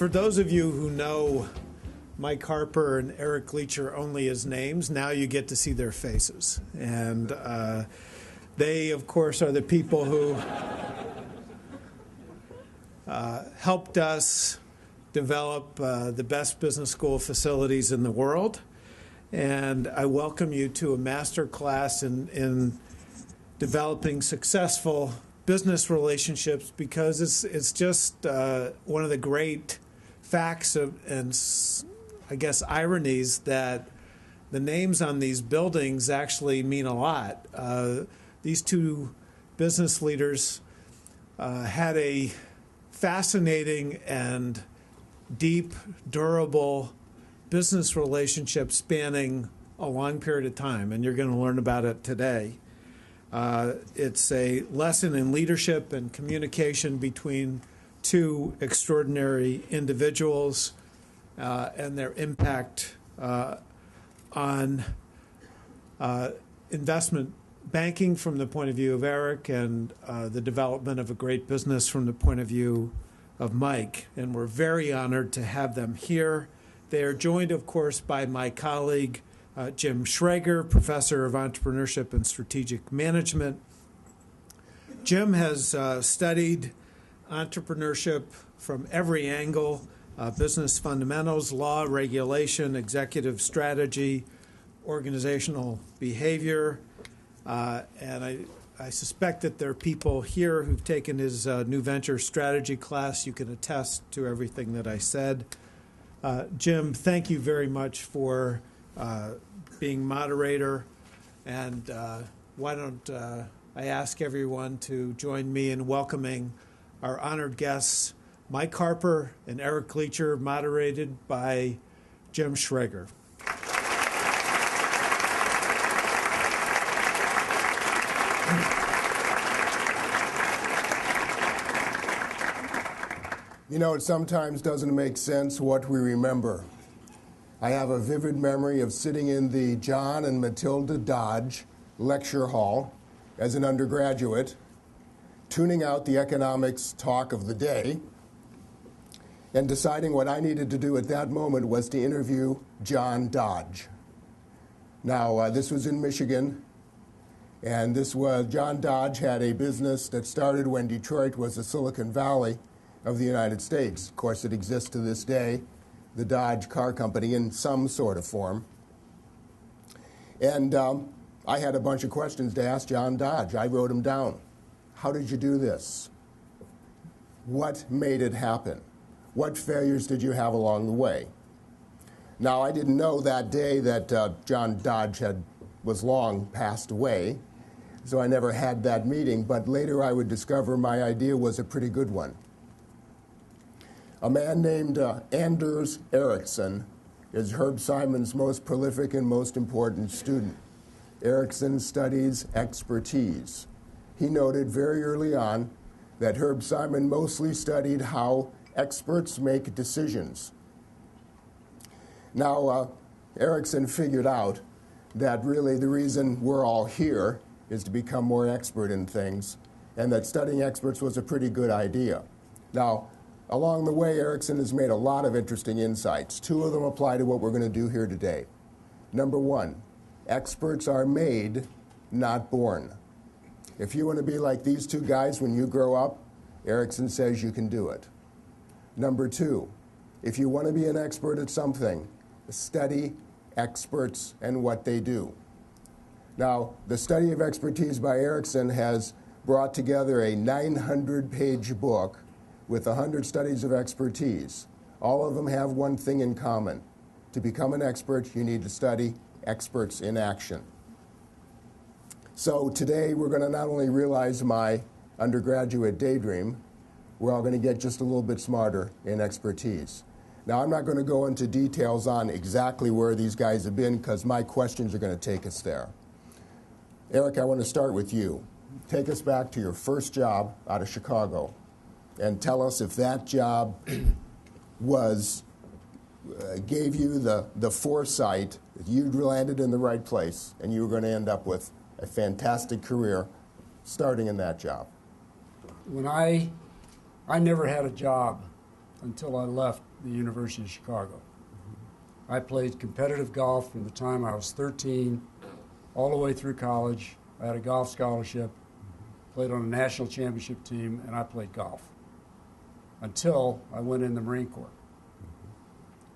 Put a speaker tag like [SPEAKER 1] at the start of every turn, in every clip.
[SPEAKER 1] for those of you who know Mike Harper and Eric Gleacher only as names, now you get to see their faces. And they, of course, are the people who helped us develop the best business school facilities in the world. And I welcome you to a master class in developing successful business relationships, because it's just one of the great facts and I guess ironies that the names on these buildings actually mean a lot. These two business leaders had a fascinating and deep, durable business relationship spanning a long period of time, and you're going to learn about it today. It's a lesson in leadership and communication between two extraordinary individuals and their impact on investment banking from the point of view of Eric, and the development of a great business from the point of view of Mike. And we're very honored to have them here. They are joined, of course, by my colleague, Jim Schrager, Professor of Entrepreneurship and Strategic Management. Jim has studied entrepreneurship from every angle, business fundamentals, law, regulation, executive strategy, organizational behavior. And I suspect that there are people here who've taken his new venture strategy class. You can attest to everything that I said. Jim, thank you very much for being moderator. And why don't I ask everyone to join me in welcoming our honored guests, Mike Harper and Eric Gleacher, moderated by Jim Schrager.
[SPEAKER 2] You know, it sometimes doesn't make sense what we remember. I have a vivid memory of sitting in the John and Matilda Dodge lecture hall as an undergraduate, tuning out the economics talk of the day, and deciding what I needed to do at that moment was to interview John Dodge. Now, this was in Michigan, and John Dodge had a business that started when Detroit was the Silicon Valley of the United States. Of course, it exists to this day, the Dodge Car Company, in some sort of form. And I had a bunch of questions to ask John Dodge. I wrote them down. How did you do this? What made it happen? What failures did you have along the way? Now, I didn't know that day that John Dodge was long passed away, so I never had that meeting, but later I would discover my idea was a pretty good one. A man named Anders Ericsson is Herb Simon's most prolific and most important student. Ericsson studies expertise. He noted very early on that Herb Simon mostly studied how experts make decisions. Now, Ericsson figured out that really the reason we're all here is to become more expert in things, and that studying experts was a pretty good idea. Now, along the way, Ericsson has made a lot of interesting insights. Two of them apply to what we're going to do here today. Number one, experts are made, not born. If you want to be like these two guys when you grow up, Ericsson says you can do it. Number two, if you want to be an expert at something, study experts and what they do. Now, the study of expertise by Ericsson has brought together a 900-page book with 100 studies of expertise. All of them have one thing in common. To become an expert, you need to study experts in action. So today, we're going to not only realize my undergraduate daydream, we're all going to get just a little bit smarter in expertise. Now, I'm not going to go into details on exactly where these guys have been, because my questions are going to take us there. Eric, I want to start with you. Take us back to your first job out of Chicago, and tell us if that job gave you the foresight that you'd landed in the right place and you were going to end up with a fantastic career starting in that job.
[SPEAKER 3] When I never had a job until I left the University of Chicago. I played competitive golf from the time I was 13 all the way through college. I had a golf scholarship, played on a national championship team, and I played golf until I went in the Marine Corps.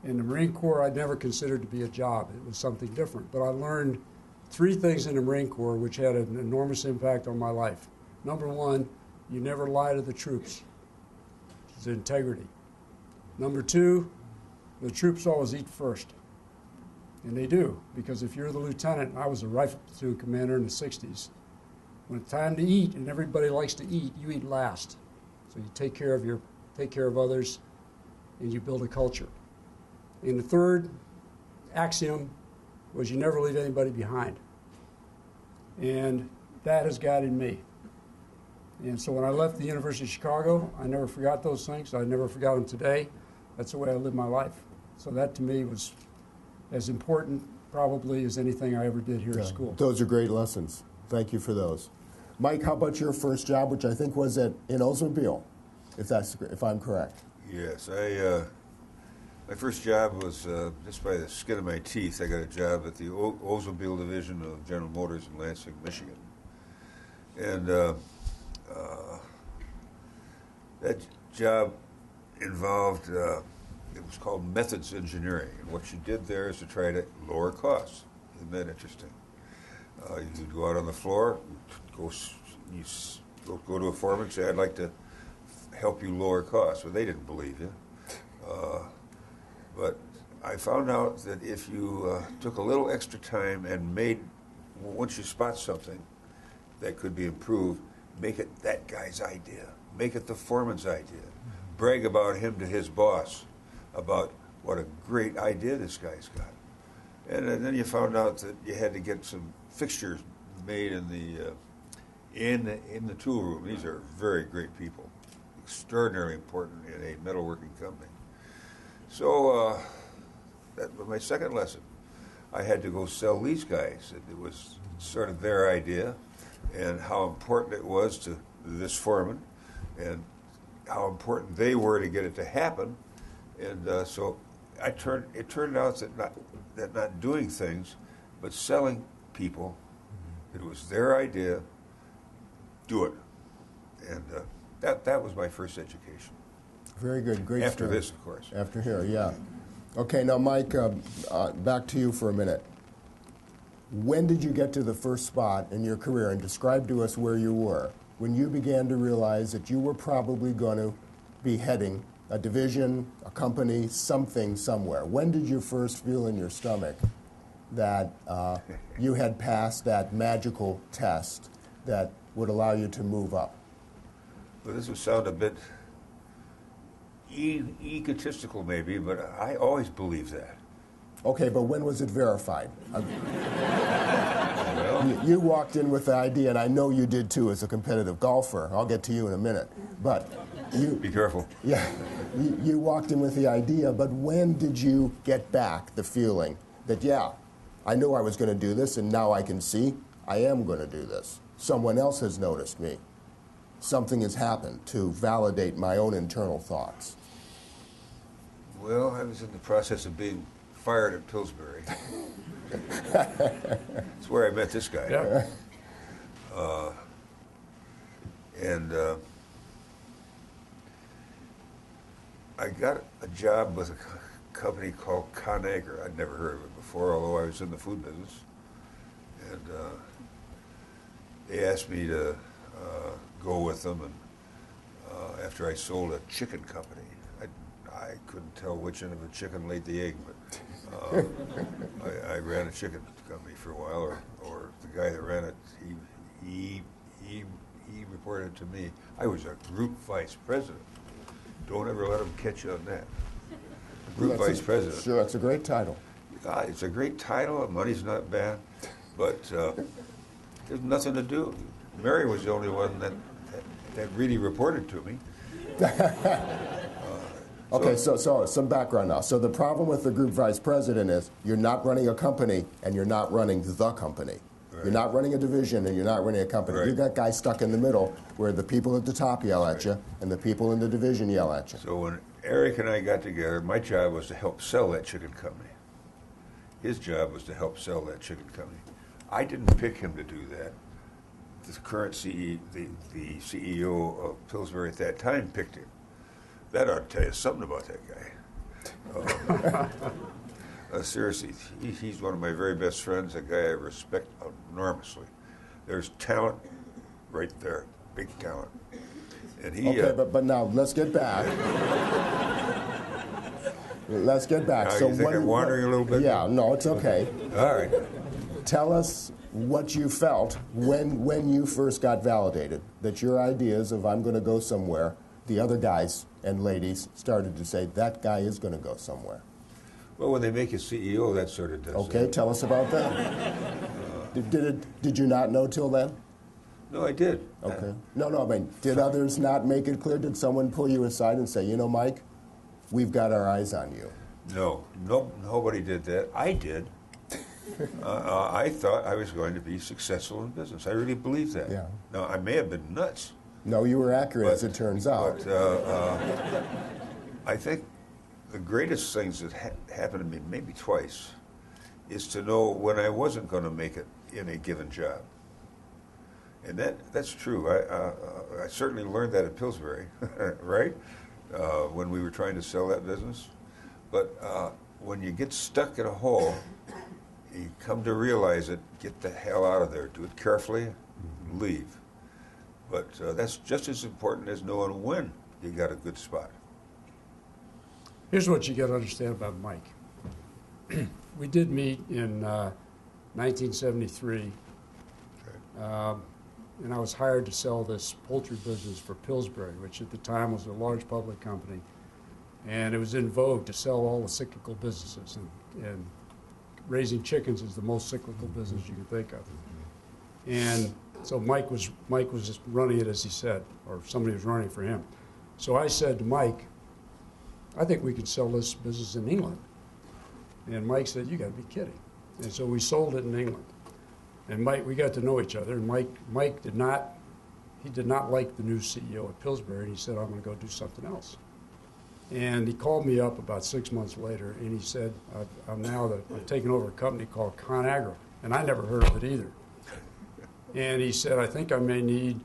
[SPEAKER 3] In the Marine Corps, I'd never considered to be a job. It was something different. But I learned 3 things in the Marine Corps which had an enormous impact on my life. Number 1, you never lie to the troops. It's integrity. Number 2, the troops always eat first. And they do, because if you're the lieutenant, and I was a rifle platoon commander in the 60s, when it's time to eat and everybody likes to eat, you eat last. So you take care of others, and you build a culture. And the third axiom was you never leave anybody behind. And that has guided me. And so when I left the University of Chicago, I never forgot those things. I never forgot them today. That's the way I live my life. So that to me was as important probably as anything I ever did here at school.
[SPEAKER 2] Those are great lessons. Thank you for those. Mike, how about your first job, which I think was in Oldsmobile, if I'm correct?
[SPEAKER 4] Yes, my first job was just by the skin of my teeth. I got a job at the Oldsmobile division of General Motors in Lansing, Michigan. And that job involved, it was called methods engineering. And what you did there is to try to lower costs. Isn't that interesting? You'd go out on the floor, go to a foreman and say, I'd like to help you lower costs. Well, they didn't believe you. But I found out that if you took a little extra time and once you spot something that could be improved, make it that guy's idea. Make it the foreman's idea. Brag about him to his boss about what a great idea this guy's got. And then you found out that you had to get some fixtures made in the tool room. These are very great people, extraordinarily important in a metalworking company. So that was my second lesson. I had to go sell these guys. It was sort of their idea, and how important it was to this foreman, and how important they were to get it to happen. And so it turned out that not doing things, but selling people, it was their idea, do it. And that was my first education.
[SPEAKER 2] Very good, great
[SPEAKER 4] After
[SPEAKER 2] story.
[SPEAKER 4] this, of course.
[SPEAKER 2] After here, yeah. Okay, now Mike, back to you for a minute. When did you get to the first spot in your career, and describe to us where you were, when you began to realize that you were probably going to be heading a division, a company, something, somewhere? When did you first feel in your stomach that you had passed that magical test that would allow you to move up?
[SPEAKER 4] Well, this would sound a bit egotistical maybe, but I always believed that.
[SPEAKER 2] Okay, but when was it verified? You walked in with the idea, and I know you did too as a competitive golfer. I'll get to you in a minute. But you...
[SPEAKER 4] Be careful.
[SPEAKER 2] Yeah. You walked in with the idea, but when did you get back the feeling that, yeah, I knew I was going to do this, and now I can see I am going to do this. Someone else has noticed me. Something has happened to validate my own internal thoughts.
[SPEAKER 4] Well, I was in the process of being fired at Pillsbury. That's where I met this guy.
[SPEAKER 3] Yeah.
[SPEAKER 4] I got a job with a company called ConAgra. I'd never heard of it before, although I was in the food business. And they asked me to go with them, and after I sold a chicken company. I couldn't tell which end of the chicken laid the egg, but I ran a chicken company for a while, or the guy that ran it, he reported to me. I was a group vice president. Don't ever let them catch you on that. Group vice president.
[SPEAKER 2] Sure, that's a great title.
[SPEAKER 4] It's a great title. Money's not bad, but there's nothing to do. Mary was the only one that really reported to me.
[SPEAKER 2] Okay, so some background now. So the problem with the group vice president is you're not running a company and you're not running the company. You're not running a division and you're not running a company.
[SPEAKER 4] Right.
[SPEAKER 2] You've got guys stuck in the middle where the people at the top yell at you and the people in the division yell at you.
[SPEAKER 4] So when Eric and I got together, my job was to help sell that chicken company. His job was to help sell that chicken company. I didn't pick him to do that. The current the CEO of Pillsbury at that time picked him. That ought to tell you something about that guy. Seriously, he's one of my very best friends, a guy I respect enormously. There's talent right there, big talent. And he,
[SPEAKER 2] Okay, but now let's get back. Let's get back.
[SPEAKER 4] Now, you think I'm wandering a little bit?
[SPEAKER 2] Yeah, no, it's okay.
[SPEAKER 4] All right.
[SPEAKER 2] Tell us what you felt when you first got validated, that your ideas of I'm going to go somewhere, the other guys and ladies started to say, that guy is going to go somewhere.
[SPEAKER 4] Well, when they make you CEO, that sort of does.
[SPEAKER 2] Okay, tell us about that. Did you not know till then?
[SPEAKER 4] No, I did.
[SPEAKER 2] Okay. No, I mean, did others not make it clear? Did someone pull you aside and say, you know, Mike, we've got our eyes on you?
[SPEAKER 4] No, nobody did that. I did. I thought I was going to be successful in business. I really believed that.
[SPEAKER 2] Yeah.
[SPEAKER 4] Now, I may have been nuts.
[SPEAKER 2] No, you were accurate, as it turns out.
[SPEAKER 4] But I think the greatest things that happened to me, maybe twice, is to know when I wasn't going to make it in a given job. And that's true. I certainly learned that at Pillsbury, right? When we were trying to sell that business. But when you get stuck in a hole, you come to realize it, get the hell out of there. Do it carefully, leave. But that's just as important as knowing when you got a good spot.
[SPEAKER 3] Here's what you got to understand about Mike. We did meet in 1973, and I was hired to sell this poultry business for Pillsbury, which at the time was a large public company. And it was in vogue to sell all the cyclical businesses, and raising chickens is the most cyclical business you can think of. And so Mike was just running it, as he said, or somebody was running for him. So I said to Mike, I think we could sell this business in England. And Mike said, you got to be kidding. And so we sold it in England. And Mike, we got to know each other. And Mike did not like the new CEO at Pillsbury. And he said, I'm going to go do something else. And he called me up about 6 months later, and he said, I'm taking over a company called ConAgra. And I never heard of it either. And he said, I think I may need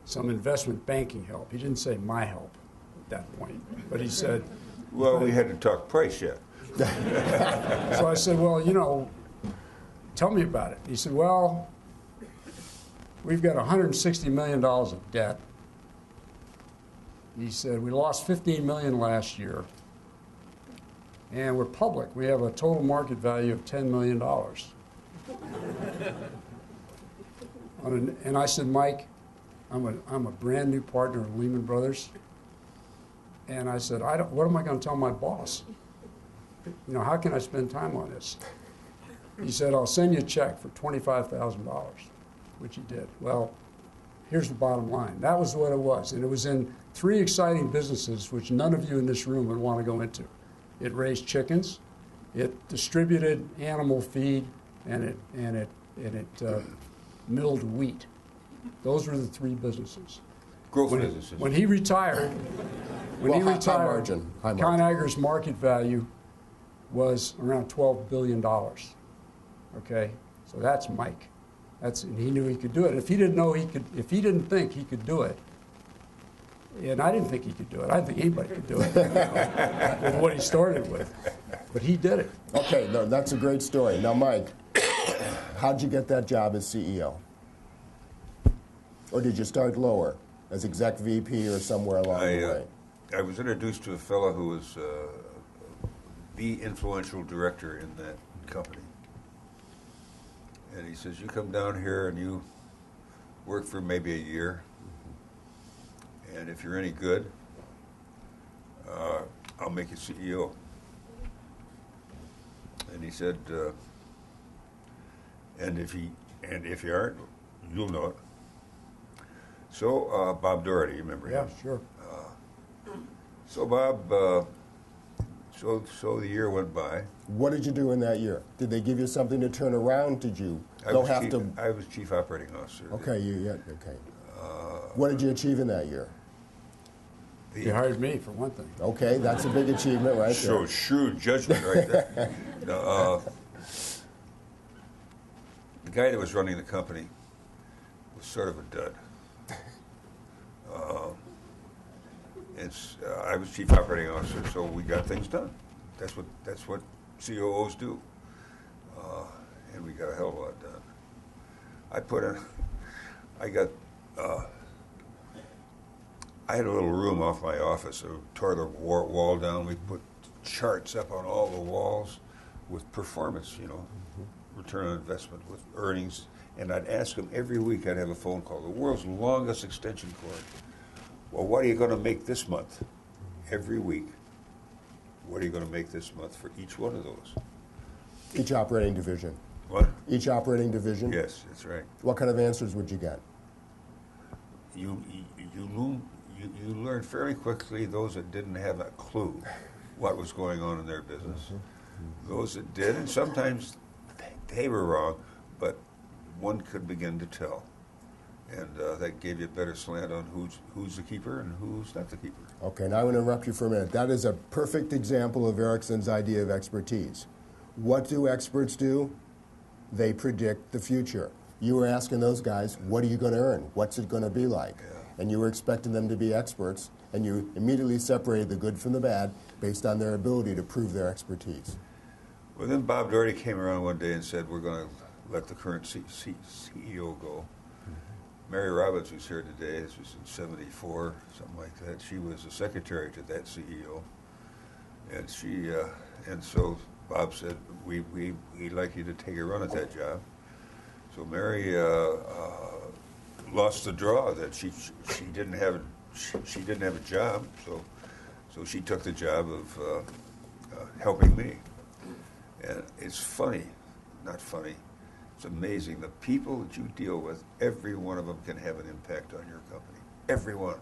[SPEAKER 3] some investment banking help. He didn't say my help at that point, but he said...
[SPEAKER 4] Well, we hadn't talked price yet.
[SPEAKER 3] So I said, well, you know, tell me about it. He said, well, we've got $160 million of debt. He said, we lost $15 million last year, and we're public. We have a total market value of $10 million. And I said, Mike, I'm a brand new partner of Lehman Brothers. And I said, what am I going to tell my boss? You know, how can I spend time on this? He said, I'll send you a check for $25,000, which he did. Well, here's the bottom line. That was what it was. And it was in 3 exciting businesses, which none of you in this room would want to go into. It raised chickens, it distributed animal feed, and it milled wheat. Those were the 3 businesses.
[SPEAKER 4] Growth businesses.
[SPEAKER 3] When he retired,
[SPEAKER 2] high margin.
[SPEAKER 3] ConAgra's market value was around $12 billion. Okay, so that's Mike. And he knew he could do it. If he didn't think he could do it, and I didn't think he could do it. I didn't think anybody could do it with what he started with, but he did it.
[SPEAKER 2] Okay, no, that's a great story. Now, Mike, how'd you get that job as CEO? Or did you start lower, as exec VP or somewhere along the way?
[SPEAKER 4] I was introduced to a fellow who was the influential director in that company. And he says, you come down here and you work for maybe a year. And if you're any good, I'll make you CEO. And he said, and if you aren't, you'll know it. So Bob Doherty, you remember him?
[SPEAKER 3] Yeah, sure.
[SPEAKER 4] So Bob So the year went by.
[SPEAKER 2] What did you do in that year? Did they give you something to turn around? Did you
[SPEAKER 4] I was chief operating officer.
[SPEAKER 2] Okay, okay. What did you achieve in that year?
[SPEAKER 3] He hired me, for one thing.
[SPEAKER 2] Okay, that's a big achievement right there.
[SPEAKER 4] So shrewd judgment right there. No, the guy that was running the company was sort of a dud. I was chief operating officer, so we got things done. That's what COOs do, and we got a hell of a lot done. I had a little room off my office. I tore the wall down. We put charts up on all the walls with performance, return on investment, with earnings. And I'd ask them every week. I'd have a phone call. The world's longest extension cord. Well, what are you going to make this month? Every week. What are you going to make this month for each one of those?
[SPEAKER 2] Each operating division.
[SPEAKER 4] What?
[SPEAKER 2] Each operating division?
[SPEAKER 4] Yes, that's right.
[SPEAKER 2] What kind of answers would you get?
[SPEAKER 4] You learn fairly quickly those that didn't have a clue what was going on in their business. Those that did, and sometimes they were wrong, but one could begin to tell. And that gave you a better slant on who's the keeper and who's not the keeper.
[SPEAKER 2] Okay, now I'm going to interrupt you for a minute. That is a perfect example of Erickson's idea of expertise. What do experts do? They predict the future. You were asking those guys, what are you going to earn? What's it going to be like?
[SPEAKER 4] Yeah.
[SPEAKER 2] And you were expecting them to be experts, and you immediately separated the good from the bad based on their ability to prove their expertise.
[SPEAKER 4] Well, then Bob Doherty came around one day and said, we're going to let the current CEO go. Mary Robbins, who's here today, this was in '74, something like that. She was the secretary to that CEO, and so Bob said, we'd like you to take a run at that job. So Mary lost the draw that she didn't have a job, so she took the job of helping me. And it's funny, not funny. It's amazing. The people that you deal with, every one of them can have an impact on your company. Every one.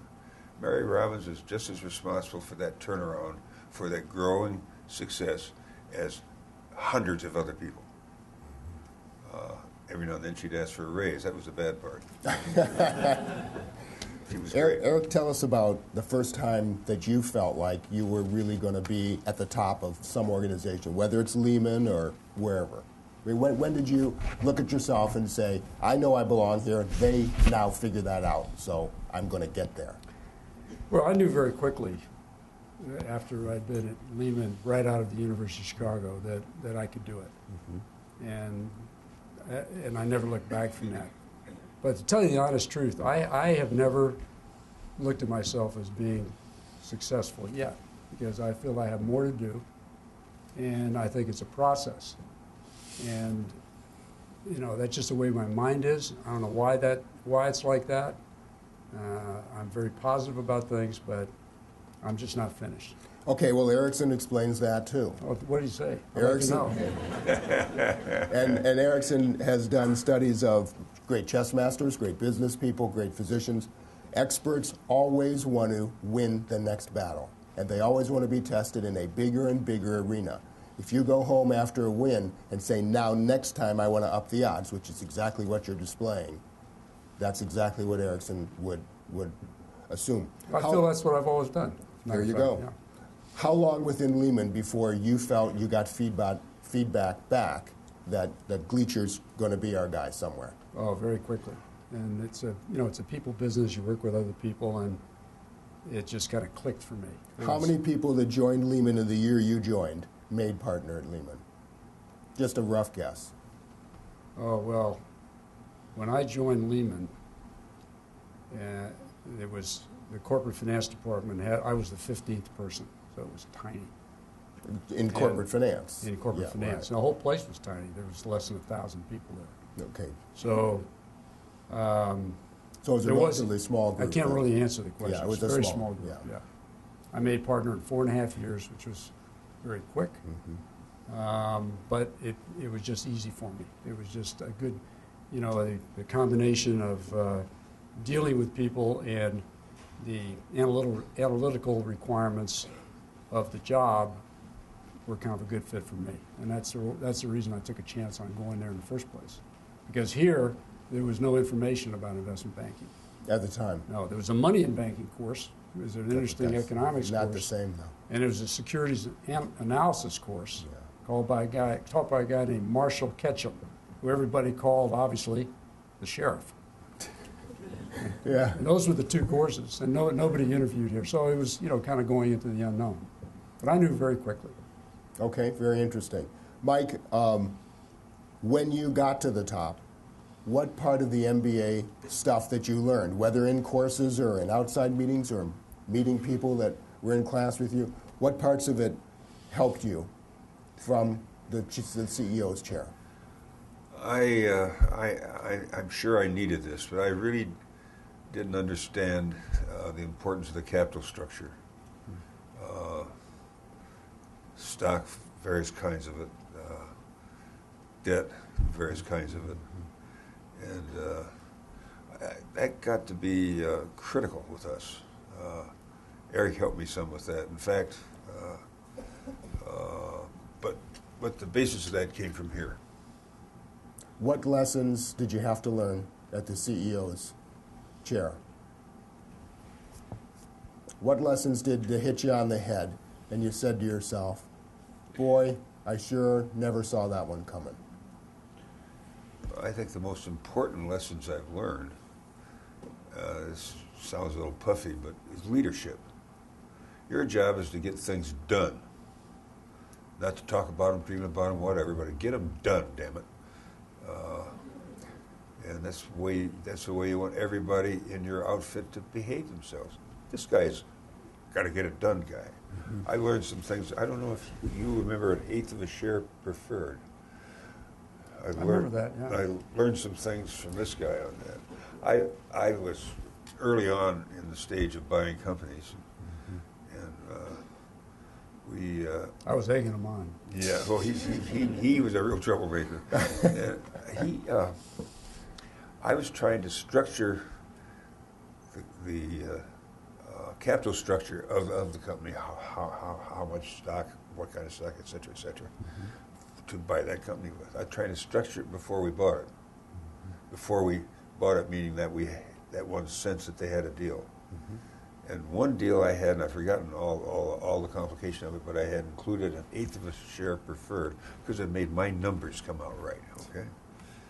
[SPEAKER 4] Mary Robbins is just as responsible for that turnaround, for that growing success, as hundreds of other people. Every now and then she'd ask for a raise. That was the bad part. She was great.
[SPEAKER 2] Eric, tell us about the first time that you felt like you were really going to be at the top of some organization, whether it's Lehman or wherever. I mean, when did you look at yourself and say, I know I belong here, they now figure that out, so I'm going to get there?
[SPEAKER 3] Well, I knew very quickly, after I'd been at Lehman, right out of the University of Chicago, that I could do it. Mm-hmm. And I never looked back from that. But to tell you the honest truth, I have never looked at myself as being successful yet, because I feel I have more to do, and I think it's a process. And that's just the way my mind is. I don't know why it's like that. I'm very positive about things, but I'm just not finished.
[SPEAKER 2] Okay, well, Erickson explains that too.
[SPEAKER 3] Oh, what did he say?
[SPEAKER 2] Erickson, and Erickson has done studies of great chess masters, great business people, great physicians. Experts always want to win the next battle, and they always want to be tested in a bigger and bigger arena. If you go home after a win and say, now next time I want to up the odds, which is exactly what you're displaying, that's exactly what Erickson would assume.
[SPEAKER 3] I feel that's what I've always done.
[SPEAKER 2] There you go. Yeah. How long within Lehman before you felt you got feedback back that Gleacher's going to be our guy somewhere?
[SPEAKER 3] Oh, very quickly. And it's a people business. You work with other people, and it just kind of clicked for me.
[SPEAKER 2] How many people that joined Lehman in the year you joined made partner at Lehman? Just a rough guess.
[SPEAKER 3] Oh, well, when I joined Lehman, it was the corporate finance department I was the 15th person, so it was tiny.
[SPEAKER 2] In corporate finance?
[SPEAKER 3] In corporate finance.
[SPEAKER 2] Right.
[SPEAKER 3] And the whole place was tiny. There was less than 1,000 people there.
[SPEAKER 2] Okay.
[SPEAKER 3] So
[SPEAKER 2] it was a relatively small group.
[SPEAKER 3] I can't really answer the question.
[SPEAKER 2] Yeah, it was
[SPEAKER 3] a very small group.
[SPEAKER 2] Yeah.
[SPEAKER 3] I made partner in 4.5 years, which was very quick. Mm-hmm. But it was just easy for me. It was just a good, the combination of dealing with people and the analytical requirements of the job were kind of a good fit for me. And that's the reason I took a chance on going there in the first place. Because here, there was no information about investment banking.
[SPEAKER 2] At the time.
[SPEAKER 3] No, there was a money in banking course. It was an interesting economics
[SPEAKER 2] not
[SPEAKER 3] course.
[SPEAKER 2] the same, though.
[SPEAKER 3] And it was a securities analysis course taught by a guy named Marshall Ketchum, who everybody called, obviously, the sheriff.
[SPEAKER 2] Yeah.
[SPEAKER 3] And those were the two courses, and nobody interviewed here. So it was, kind of going into the unknown. But I knew very quickly.
[SPEAKER 2] Okay, very interesting. Mike, when you got to the top, what part of the MBA stuff that you learned, whether in courses or in outside meetings or meeting people that were in class with you, what parts of it helped you from the CEO's chair?
[SPEAKER 4] I'm sure I needed this, but I really didn't understand the importance of the capital structure. Stock, various kinds of it, debt, various kinds of it. And that got to be critical with us. Eric helped me some with that. In fact, but the basis of that came from here.
[SPEAKER 2] What lessons did you have to learn at the CEO's chair? What lessons did hit you on the head and you said to yourself, boy, I sure never saw that one coming?
[SPEAKER 4] I think the most important lessons I've learned, this sounds a little puffy, but is leadership. Your job is to get things done. Not to talk about them, dream about them, whatever, but to get them done, damn it. And that's the way you want everybody in your outfit to behave themselves. This guy's got to get it done guy. Mm-hmm. I learned some things. I don't know if you remember an eighth of a share preferred. I
[SPEAKER 3] remember that, yeah.
[SPEAKER 4] I learned some things from this guy on that. I was early on in the stage of buying companies, and
[SPEAKER 3] I was egging him on.
[SPEAKER 4] Yeah, well, he was a real troublemaker. And I was trying to structure the capital structure of the company, how much stock, what kind of stock, et cetera, to buy that company with. I tried to structure it before we bought it. Before we bought it, meaning that we that one sense that they had a deal. And one deal I had, and I've forgotten all the complication of it, but I had included an eighth of a share preferred because it made my numbers come out right. Okay.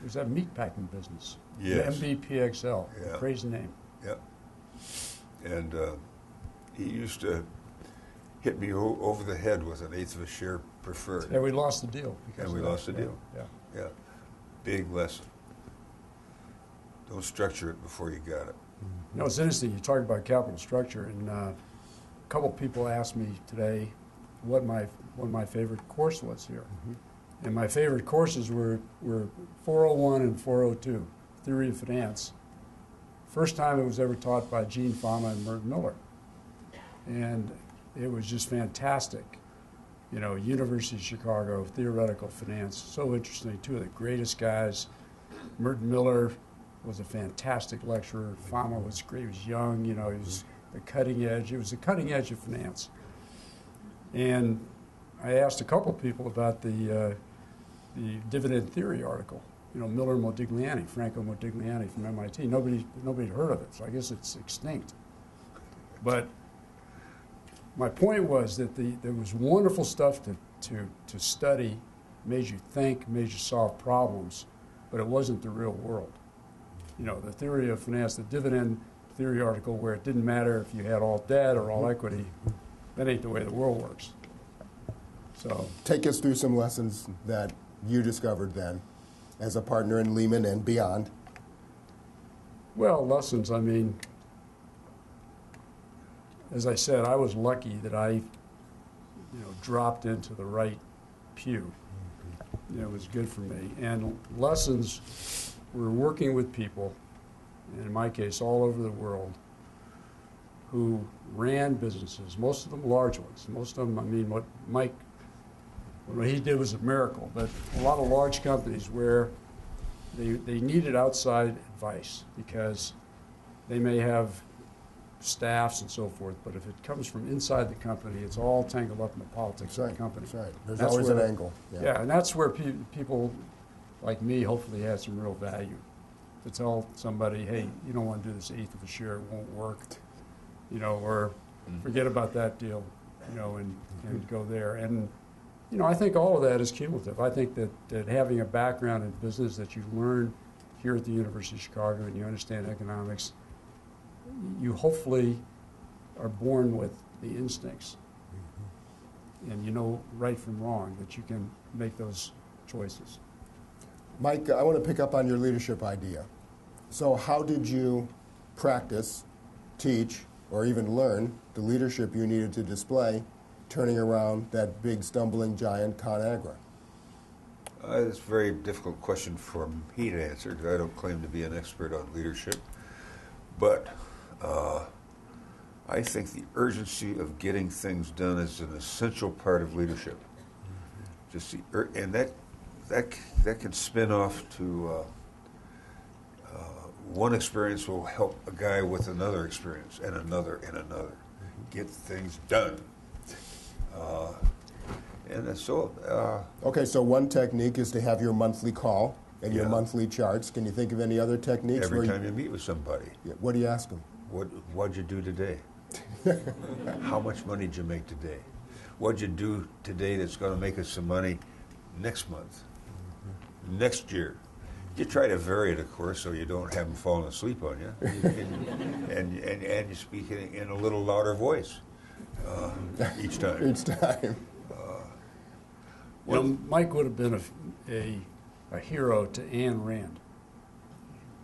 [SPEAKER 3] It was that meatpacking business.
[SPEAKER 4] Yes.
[SPEAKER 3] The MBPXL.
[SPEAKER 4] Yeah.
[SPEAKER 3] Crazy name.
[SPEAKER 4] Yep. And he used to hit me over the head with an eighth of a share preferred.
[SPEAKER 3] And we lost the deal.
[SPEAKER 4] And we lost the deal.
[SPEAKER 3] Yeah.
[SPEAKER 4] Big lesson. Don't structure it before you got it.
[SPEAKER 3] You know, it's interesting. You talked about capital structure, and a couple people asked me today what my favorite course was here. And my favorite courses were 401 and 402, Theory of Finance. First time it was ever taught by Gene Fama and Merton Miller. And it was just fantastic. You know, University of Chicago, theoretical finance, so interesting. Two of the greatest guys. Merton Miller was a fantastic lecturer. Fama was great. He was young, you know, he was the cutting edge. It was the cutting edge of finance. And I asked a couple people about the dividend theory article. You know, Miller Modigliani, Franco Modigliani from MIT. Nobody had heard of it, so I guess it's extinct. But my point was that there was wonderful stuff to study, made you think, made you solve problems, but it wasn't the real world. You know, the theory of finance, the dividend theory article where it didn't matter if you had all debt or all equity, that ain't the way the world works. So
[SPEAKER 2] take us through some lessons that you discovered then as a partner in Lehman and beyond.
[SPEAKER 3] Well, lessons, I mean, as I said, I was lucky that I, dropped into the right pew. It was good for me. And lessons were working with people, in my case, all over the world, who ran businesses, most of them large ones. Most of them, I mean, what he did was a miracle, but a lot of large companies where they needed outside advice because they may have staffs and so forth. But if it comes from inside the company, it's all tangled up in the politics of the company.
[SPEAKER 2] That's right. There's
[SPEAKER 3] That's
[SPEAKER 2] always
[SPEAKER 3] where-
[SPEAKER 2] an angle.
[SPEAKER 3] Yeah, and that's where people like me hopefully have some real value. To tell somebody, hey, you don't want to do this eighth of a share, it won't work, or forget about that deal, and go there. And, I think all of that is cumulative. I think that having a background in business that you learn here at the University of Chicago and you understand economics, you hopefully are born with the instincts. And you know right from wrong, that you can make those choices.
[SPEAKER 2] Mike, I want to pick up on your leadership idea. So how did you practice, teach, or even learn the leadership you needed to display turning around that big stumbling giant ConAgra?
[SPEAKER 4] It's a very difficult question for me to answer because I don't claim to be an expert on leadership. But I think the urgency of getting things done is an essential part of leadership. And that can spin off to one experience will help a guy with another experience and another and another. Get things done.
[SPEAKER 2] Okay, so one technique is to have your monthly call and your
[SPEAKER 4] Yeah.
[SPEAKER 2] monthly charts. Can you think of any other techniques?
[SPEAKER 4] Every time you meet with somebody,
[SPEAKER 2] What do you ask them?
[SPEAKER 4] what'd you do today? How much money did you make today? What'd you do today that's going to make us some money next month, next year? You try to vary it, of course, so you don't have them falling asleep on you, and you speak in a little louder voice each time.
[SPEAKER 2] Each time.
[SPEAKER 3] Mike would have been a hero to Ayn Rand,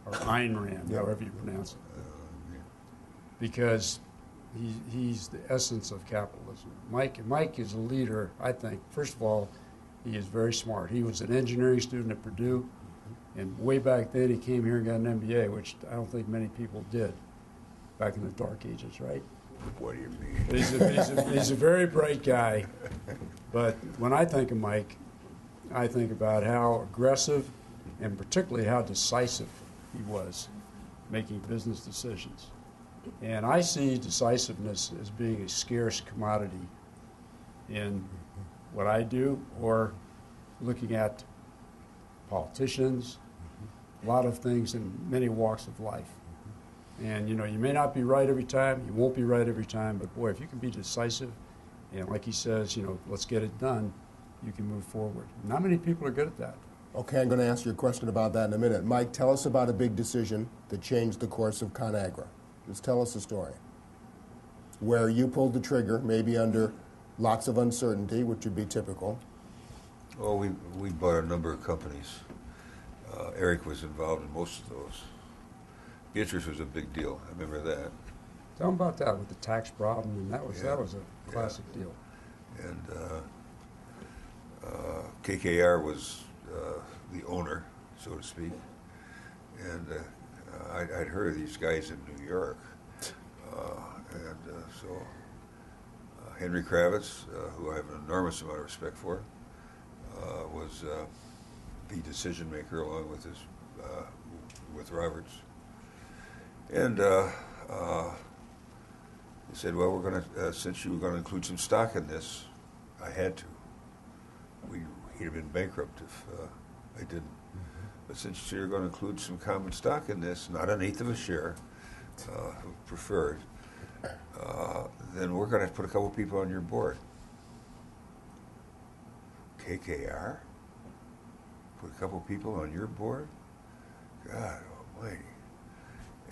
[SPEAKER 3] or Ayn Rand, however you pronounce it, because he's the essence of capitalism. Mike is a leader, I think. First of all, he is very smart. He was an engineering student at Purdue, and way back then he came here and got an MBA, which I don't think many people did back in the dark ages, right?
[SPEAKER 4] What do you mean?
[SPEAKER 3] He's a very bright guy, but when I think of Mike, I think about how aggressive and particularly how decisive he was making business decisions. And I see decisiveness as being a scarce commodity in what I do, or looking at politicians, a lot of things in many walks of life. And you may not be right every time, you won't be right every time, but boy, if you can be decisive, and like he says, let's get it done, you can move forward. Not many people are good at that.
[SPEAKER 2] Okay, I'm going to ask you a question about that in a minute. Mike, tell us about a big decision that changed the course of ConAgra. Just tell us a story where you pulled the trigger, maybe under lots of uncertainty, which would be typical.
[SPEAKER 4] Well, we bought a number of companies. Eric was involved in most of those. Beatrice was a big deal. I remember that.
[SPEAKER 3] Tell him about that with the tax problem, and that was a classic deal.
[SPEAKER 4] And KKR was the owner, so to speak. And I'd heard of these guys in New York. So Henry Kravitz, who I have an enormous amount of respect for, was the decision maker along with with Roberts. And he said, well, we're going to, since you were going to include some stock in this, I had to. He'd have been bankrupt if I didn't. But since you're going to include some common stock in this, not an eighth of a share, preferred, then we're going to put a couple people on your board. KKR? Put a couple people on your board? God almighty.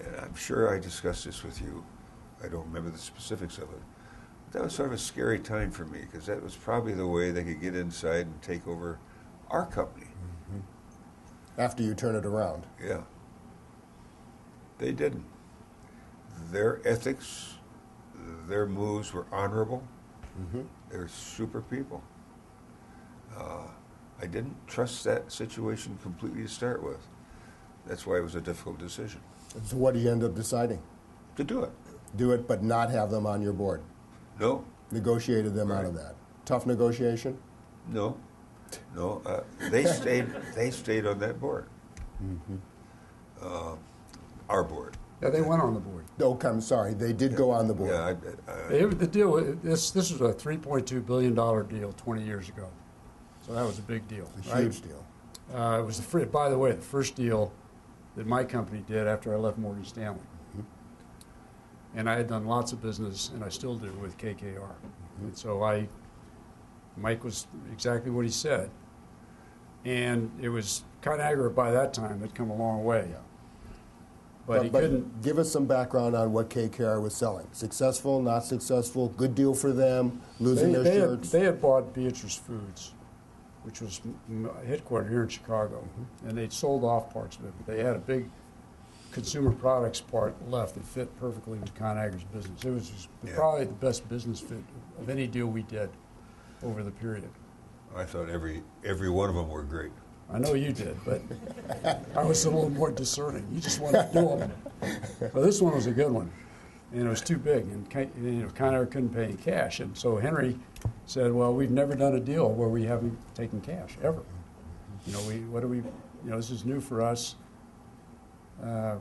[SPEAKER 4] And I'm sure I discussed this with you. I don't remember the specifics of it. But that was sort of a scary time for me, because that was probably the way they could get inside and take over our company.
[SPEAKER 2] Mm-hmm. After you turn it around.
[SPEAKER 4] Yeah. They didn't. Their ethics, their moves were honorable. Mm-hmm. They were super people. I didn't trust that situation completely to start with. That's why it was a difficult decision.
[SPEAKER 2] So what do you end up deciding?
[SPEAKER 4] To do it.
[SPEAKER 2] Do it, but not have them on your board.
[SPEAKER 4] No.
[SPEAKER 2] Negotiated them out of that. Tough negotiation?
[SPEAKER 4] No. They stayed on that board. Mm-hmm. Our board.
[SPEAKER 3] Yeah, they went on the board.
[SPEAKER 2] Oh, I'm sorry, they did go on the board.
[SPEAKER 4] Yeah,
[SPEAKER 3] The deal, this was a $3.2 billion deal 20 years ago. So that was a big deal.
[SPEAKER 2] It's a
[SPEAKER 3] right?
[SPEAKER 2] huge deal.
[SPEAKER 3] It was, by the way, the first deal that my company did after I left Morgan Stanley. And I had done lots of business, and I still do, with KKR. And so Mike was exactly what he said. And it was ConAgra by that time had come a long way. But he couldn't.
[SPEAKER 2] Give us some background on what KKR was selling. Successful, not successful, good deal for them, losing their shirts.
[SPEAKER 3] They had bought Beatrice Foods, which was headquartered here in Chicago, and they'd sold off parts of it. But they had a big consumer products part left that fit perfectly with ConAgra's business. It was probably the best business fit of any deal we did over the period.
[SPEAKER 4] I thought every one of them were great.
[SPEAKER 3] I know you did, but I was a little more discerning. You just wanted to do them. But this one was a good one, and it was too big, and ConAgra couldn't pay in cash. And so Henry said, "Well, we've never done a deal where we haven't taken cash ever. This is new for us. Our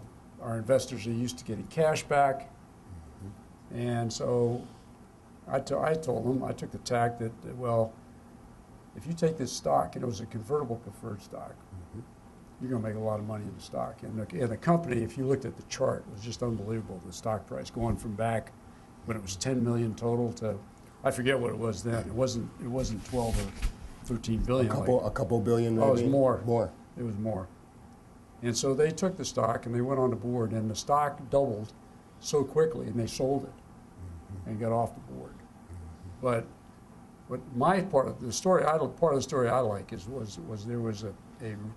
[SPEAKER 3] investors are used to getting cash back." And so I told them, I took the tack that, well, if you take this stock, and it was a convertible preferred stock, you're going to make a lot of money in the stock. And the company, if you looked at the chart, it was just unbelievable, the stock price going from back when it was 10 million total to, I forget what it was then. It wasn't 12 or 13 billion.
[SPEAKER 2] A couple billion maybe?
[SPEAKER 3] Oh, it was more.
[SPEAKER 2] More.
[SPEAKER 3] It was more. And so they took the stock and they went on the board, and the stock doubled so quickly, and they sold it and got off the board. But my part of the story, I like was there was a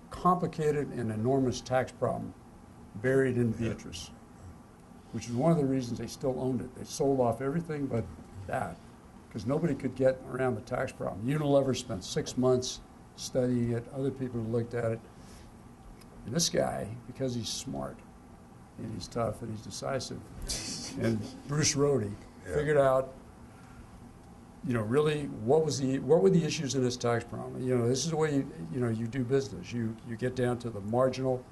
[SPEAKER 3] complicated and enormous tax problem buried in Beatrice, which is one of the reasons they still owned it. They sold off everything but that, because nobody could get around the tax problem. Unilever spent 6 months studying it. Other people looked at it. And this guy, because he's smart, and he's tough, and he's decisive, and Bruce Rohde figured out, really what were the issues in this tax problem. This is the way you do business. You get down to the marginal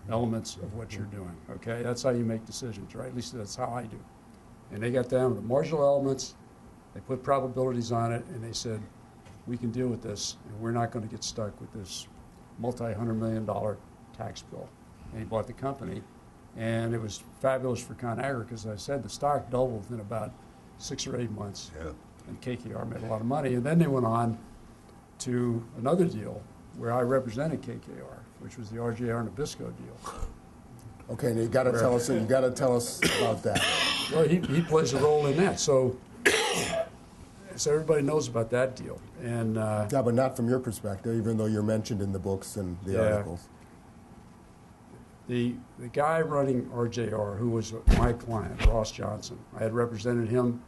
[SPEAKER 3] elements of what you're doing. Okay, that's how you make decisions, right? At least that's how I do. And they got down to the marginal elements. They put probabilities on it, and they said, we can deal with this, and we're not going to get stuck with this multi-$100 million tax bill. And he bought the company, and it was fabulous for ConAgra because, as I said, the stock doubled in about 6 or 8 months.
[SPEAKER 4] Yeah.
[SPEAKER 3] And KKR made a lot of money. And then they went on to another deal where I represented KKR, which was the RJR Nabisco deal.
[SPEAKER 2] Okay, and you got to tell us about that.
[SPEAKER 3] Well, he plays a role in that. So everybody knows about that deal. And
[SPEAKER 2] yeah, but not from your perspective, even though you're mentioned in the books and the articles.
[SPEAKER 3] The guy running RJR, who was my client, Ross Johnson, I had represented him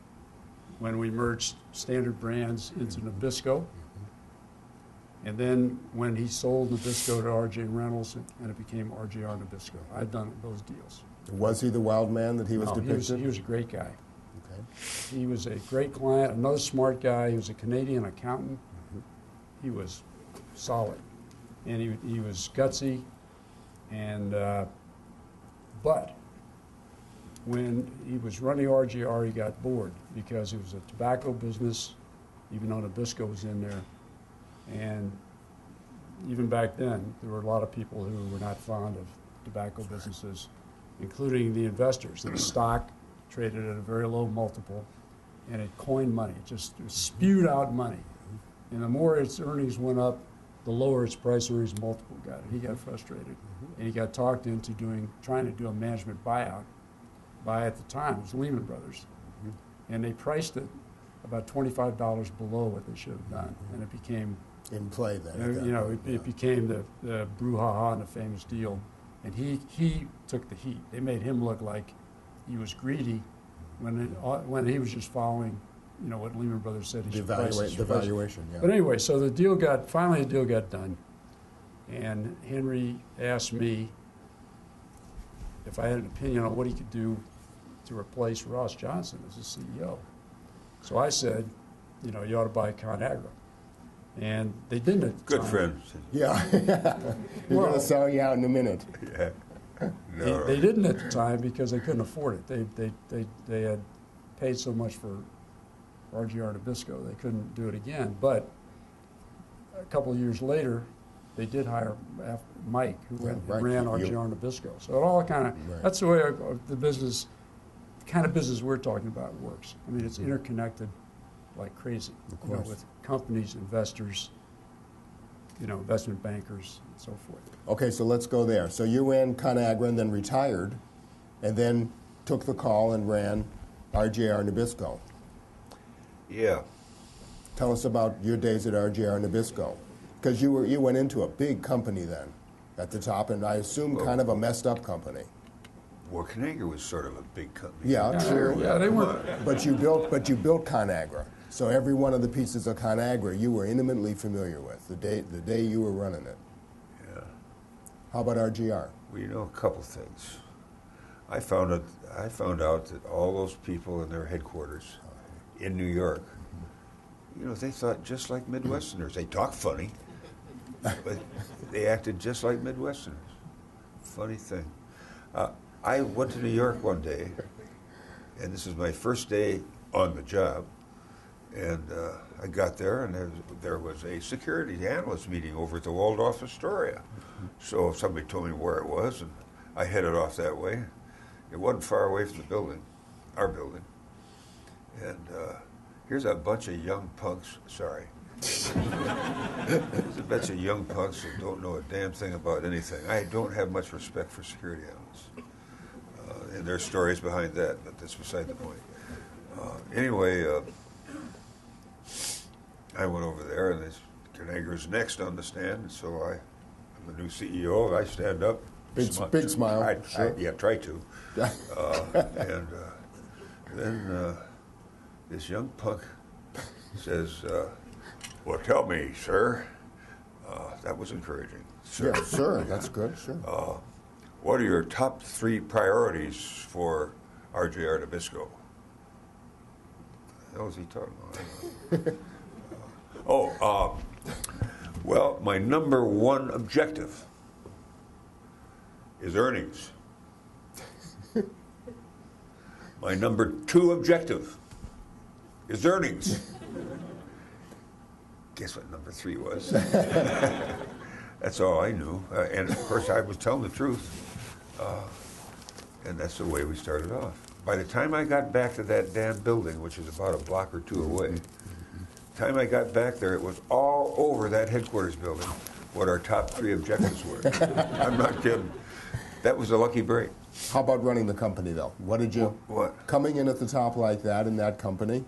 [SPEAKER 3] when we merged Standard Brands into Nabisco. And then when he sold Nabisco to RJ Reynolds, and it became RJR Nabisco. I've done those deals.
[SPEAKER 2] Was he the wild man that he was depicted?
[SPEAKER 3] He was a great guy.
[SPEAKER 2] Okay.
[SPEAKER 3] He was a great client, another smart guy. He was a Canadian accountant. He was solid. And he was gutsy. And but when he was running RJR, he got bored because it was a tobacco business, even though Nabisco was in there. And even back then, there were a lot of people who were not fond of tobacco businesses, including the investors. The stock traded at a very low multiple, and it coined money. It just spewed out money. And the more its earnings went up, the lower its price earnings multiple got. And he got frustrated. And he got talked into trying to do a management buyout by, at the time, it was Lehman Brothers. And they priced it about $25 below what they should have done. And it became
[SPEAKER 2] in play then.
[SPEAKER 3] It became the brouhaha and the famous deal. And he took the heat. They made him look like he was greedy when he was just following, what Lehman Brothers said he should price.
[SPEAKER 2] The valuation, yeah.
[SPEAKER 3] But anyway, so the deal got done. And Henry asked me if I had an opinion on what he could do to replace Ross Johnson as the CEO. So I said, you ought to buy ConAgra. And they didn't at the
[SPEAKER 4] Good
[SPEAKER 3] time.
[SPEAKER 4] friend.
[SPEAKER 2] Yeah. You're going to sell you out in a minute.
[SPEAKER 4] Yeah. No.
[SPEAKER 3] They didn't at the time because they couldn't afford it. They had paid so much for RJR Nabisco, they couldn't do it again. But a couple of years later, they did hire Mike, who ran RJR Nabisco. So it all kind of, that's the way the business, the kind of business we're talking about works. I mean, it's interconnected like crazy, you know, with companies, investors, you know, investment bankers, and so forth.
[SPEAKER 2] Okay, so let's go there. So you ran ConAgra and then retired, and then took the call and ran RJR Nabisco.
[SPEAKER 4] Yeah.
[SPEAKER 2] Tell us about your days at RJR Nabisco, because you went into a big company then, at the top, and I assume kind of a messed up company.
[SPEAKER 4] Well, ConAgra was sort of a big company.
[SPEAKER 2] Yeah, true.
[SPEAKER 3] Yeah, they were.
[SPEAKER 2] But you built ConAgra. So every one of the pieces of ConAgra you were intimately familiar with the day you were running it.
[SPEAKER 4] Yeah.
[SPEAKER 2] How about RJR?
[SPEAKER 4] Well, you know, a couple things. I found out that all those people in their headquarters in New York, you know, they thought just like Midwesterners. They talked funny, but they acted just like Midwesterners. Funny thing. I went to New York one day, and this is my first day on the job, and I got there, and there was a security analyst meeting over at the Waldorf Astoria. So somebody told me where it was, and I headed off that way. It wasn't far away from the building, our building. And here's a bunch of young punks, sorry. There's a bunch of young punks who don't know a damn thing about anything. I don't have much respect for security analysts. And there's stories behind that, but that's beside the point. Anyway, I went over there, and ConAgra's next on the stand, and so I'm the new CEO. I stand up.
[SPEAKER 2] Big smile.
[SPEAKER 4] Try to. And then this young punk says, well, tell me, sir. That was encouraging. Sir.
[SPEAKER 2] Yeah, sure. That's good. Sure.
[SPEAKER 4] What are your top 3 priorities for RJR Nabisco? What the hell is he talking about? Well, my number 1 objective is earnings. My number 2 objective is earnings. Guess what number 3 was? That's all I knew. And of course, I was telling the truth. And that's the way we started off. By the time I got back to that damn building, which is about a block or 2 away, the time I got back there, it was all over that headquarters building what our top 3 objectives were. I'm not kidding. That was a lucky break.
[SPEAKER 2] How about running the company, though? What did you... Coming in at the top like that in that company,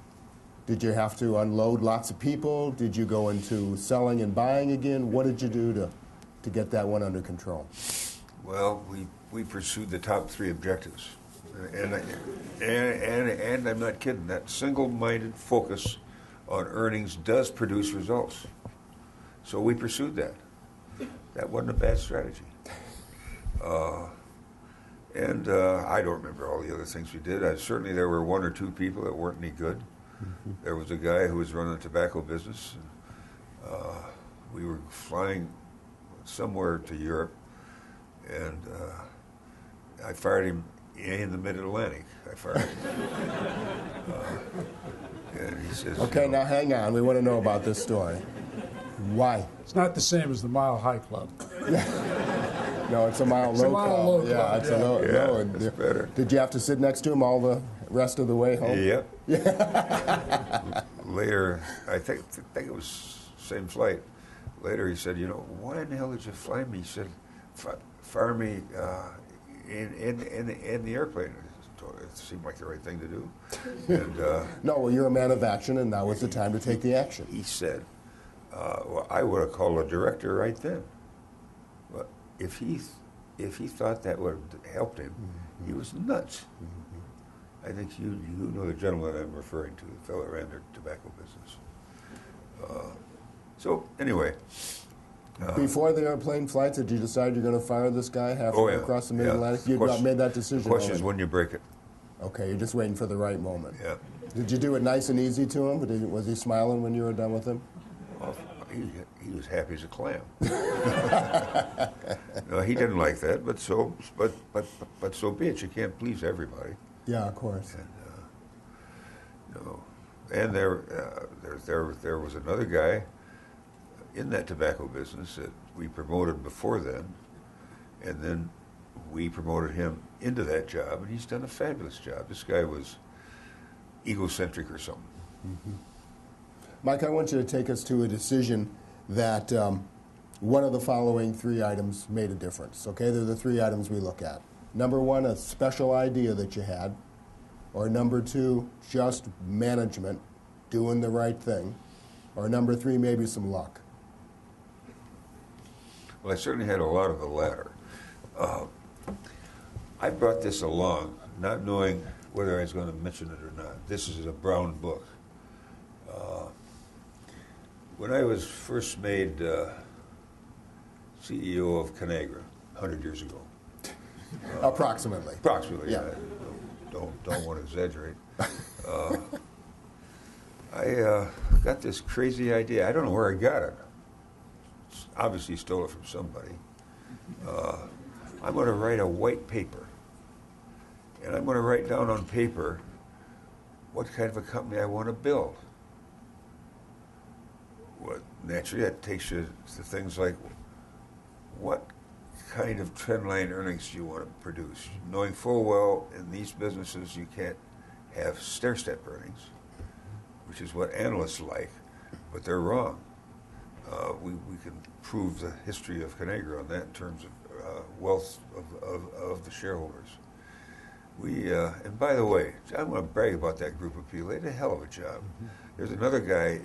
[SPEAKER 2] did you have to unload lots of people? Did you go into selling and buying again? What did you do to get that one under control?
[SPEAKER 4] Well, we pursued the top 3 objectives. And I'm not kidding. That single-minded focus on earnings does produce results. So we pursued that. That wasn't a bad strategy. I don't remember all the other things we did. Certainly there were 1 or 2 people that weren't any good. There was a guy who was running a tobacco business. We were flying somewhere to Europe, and I fired him in the mid-Atlantic. I fired him. And he says,
[SPEAKER 2] okay, now hang on. We want to know about this story. Why?
[SPEAKER 3] It's not the same as the Mile High Club.
[SPEAKER 2] No, it's a Mile Low Club.
[SPEAKER 3] Yeah,
[SPEAKER 2] it's a low.
[SPEAKER 4] Yeah,
[SPEAKER 2] no,
[SPEAKER 4] it's better.
[SPEAKER 2] Did you have to sit next to him all the rest of the way home?
[SPEAKER 4] Yep. Later, I think it was same flight. Later, he said, you know, why in the hell did you fly me? He said, fire me in the airplane. It seemed like the right thing to do. And,
[SPEAKER 2] no, well, you're a man of action, and now is the time to take the action.
[SPEAKER 4] He said, well, I would have called a director right then. But if he thought that would have helped him, he was nuts. I think you know the gentleman I'm referring to, the fellow that ran their tobacco business. So anyway.
[SPEAKER 2] Before the airplane flights, did you decide you're going to fire this guy halfway across the Mid-Atlantic? You'd not made that decision.
[SPEAKER 4] The question is when you break it.
[SPEAKER 2] Okay, you're just waiting for the right moment.
[SPEAKER 4] Yeah.
[SPEAKER 2] Did you do it nice and easy to him? Was he smiling when you were done with him?
[SPEAKER 4] Well, he was happy as a clam. No, he didn't like that, but so be it. You can't please everybody.
[SPEAKER 2] Yeah, of course.
[SPEAKER 4] And there was another guy in that tobacco business that we promoted before then, and then we promoted him into that job, and he's done a fabulous job. This guy was egocentric or something.
[SPEAKER 2] Mm-hmm. Mike, I want you to take us to a decision that one of the following 3 items made a difference. Okay, they're the 3 items we look at. Number 1, a special idea that you had. Or number 2, just management, doing the right thing. Or number 3, maybe some luck.
[SPEAKER 4] Well, I certainly had a lot of the latter. I brought this along, not knowing whether I was going to mention it or not. This is a brown book. When I was first made CEO of Conagra 100 years ago.
[SPEAKER 2] Approximately.
[SPEAKER 4] Approximately,
[SPEAKER 2] yeah.
[SPEAKER 4] Don't want to exaggerate. I got this crazy idea. I don't know where I got it. Obviously stole it from somebody. I'm going to write a white paper. And I'm going to write down on paper what kind of a company I want to build. Well, naturally, that takes you to things like what kind of trendline earnings do you want to produce? Knowing full well in these businesses you can't have stair-step earnings, which is what analysts like, but they're wrong. We can prove the history of Conagra on that in terms of wealth of the shareholders. And by the way, I want to brag about that group of people. They did a hell of a job. Mm-hmm. There's another guy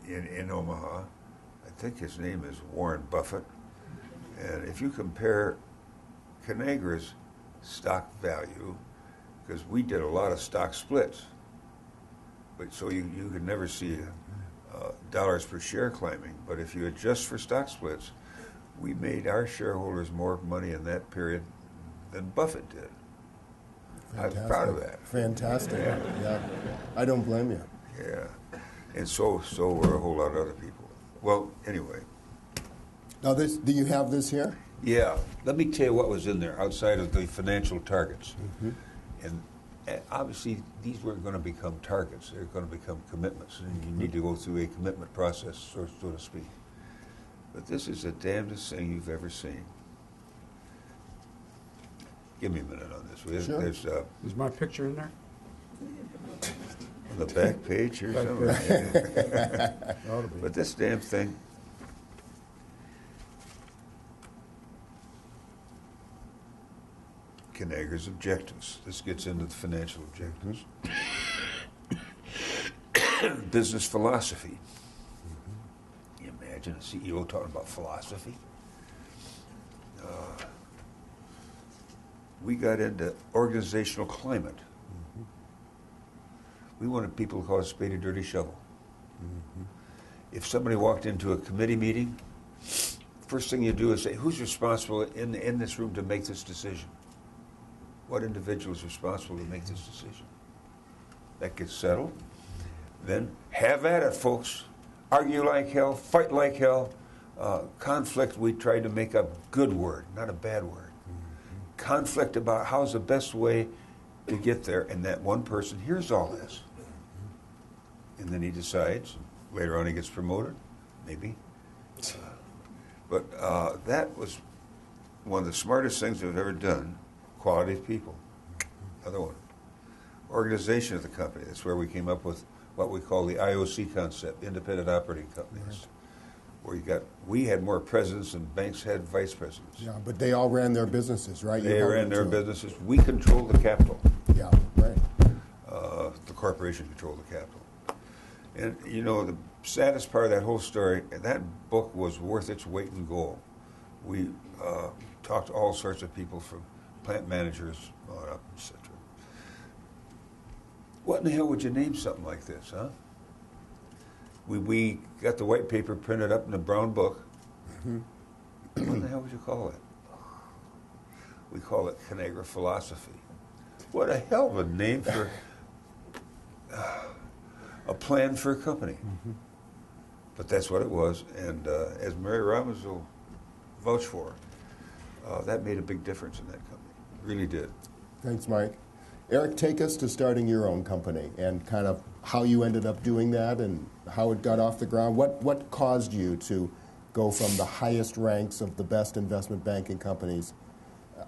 [SPEAKER 4] in Omaha. I think his name is Warren Buffett. And if you compare Conagra's stock value, because we did a lot of stock splits, but so you could never see dollars per share climbing. But if you adjust for stock splits, we made our shareholders more money in that period than Buffett did.
[SPEAKER 2] Fantastic.
[SPEAKER 4] I'm proud of that.
[SPEAKER 2] Fantastic. Yeah. I don't blame you.
[SPEAKER 4] Yeah. And so were a whole lot of other people. Well, anyway.
[SPEAKER 2] Now, do you have this here?
[SPEAKER 4] Yeah. Let me tell you what was in there outside of the financial targets. Mm-hmm. And obviously, these weren't going to become targets. They're going to become commitments. And you need to go through a commitment process, so to speak. But this is the damnedest thing you've ever seen. Give me a minute on this.
[SPEAKER 2] Sure.
[SPEAKER 3] Is my picture in there?
[SPEAKER 4] On the back page here somewhere. But this damn thing, Conagra's objectives. This gets into the financial objectives. Business philosophy. Can you imagine a CEO talking about philosophy? We got into organizational climate. Mm-hmm. We wanted people to call a spade a dirty shovel. Mm-hmm. If somebody walked into a committee meeting, first thing you do is say, who's responsible in this room to make this decision? What individual is responsible to make this decision? That gets settled. Then have at it, folks. Argue like hell, fight like hell. Conflict, we tried to make a good word, not a bad word. Conflict about how's the best way to get there, and that one person hears all this. And then he decides. Later on he gets promoted, maybe. But that was one of the smartest things we've ever done. Quality of people. Another one. Organization of the company. That's where we came up with what we call the IOC concept, independent operating companies. Right. Where we had more presidents than banks had vice presidents.
[SPEAKER 2] Yeah, but they all ran their businesses, right?
[SPEAKER 4] They ran their businesses. We controlled the capital.
[SPEAKER 2] Yeah, right.
[SPEAKER 4] The corporation controlled the capital. And, you know, the saddest part of that whole story, that book was worth its weight in gold. We talked to all sorts of people from plant managers on up, etc. What in the hell would you name something like this, huh? We got the white paper printed up in a brown book. Mm-hmm. What the hell would you call it? We call it Conagra Philosophy. What a hell of a name for a plan for a company. Mm-hmm. But that's what it was. And as Mary Robbins will vouch for, that made a big difference in that company. Really did.
[SPEAKER 2] Thanks, Mike. Eric, take us to starting your own company and kind of how you ended up doing that and how it got off the ground. What caused you to go from the highest ranks of the best investment banking companies,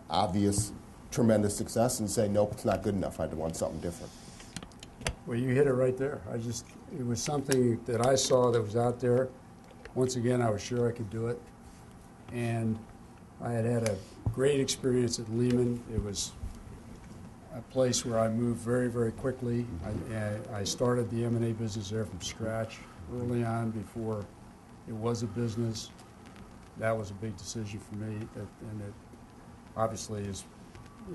[SPEAKER 2] obvious, tremendous success, and say, nope, it's not good enough, I want something different?
[SPEAKER 3] Well, you hit it right there. It was something that I saw that was out there. Once again, I was sure I could do it. And I had a great experience at Lehman. It was a place where I moved very, very quickly. I started the M&A business there from scratch early on before it was a business. That was a big decision for me, and it obviously is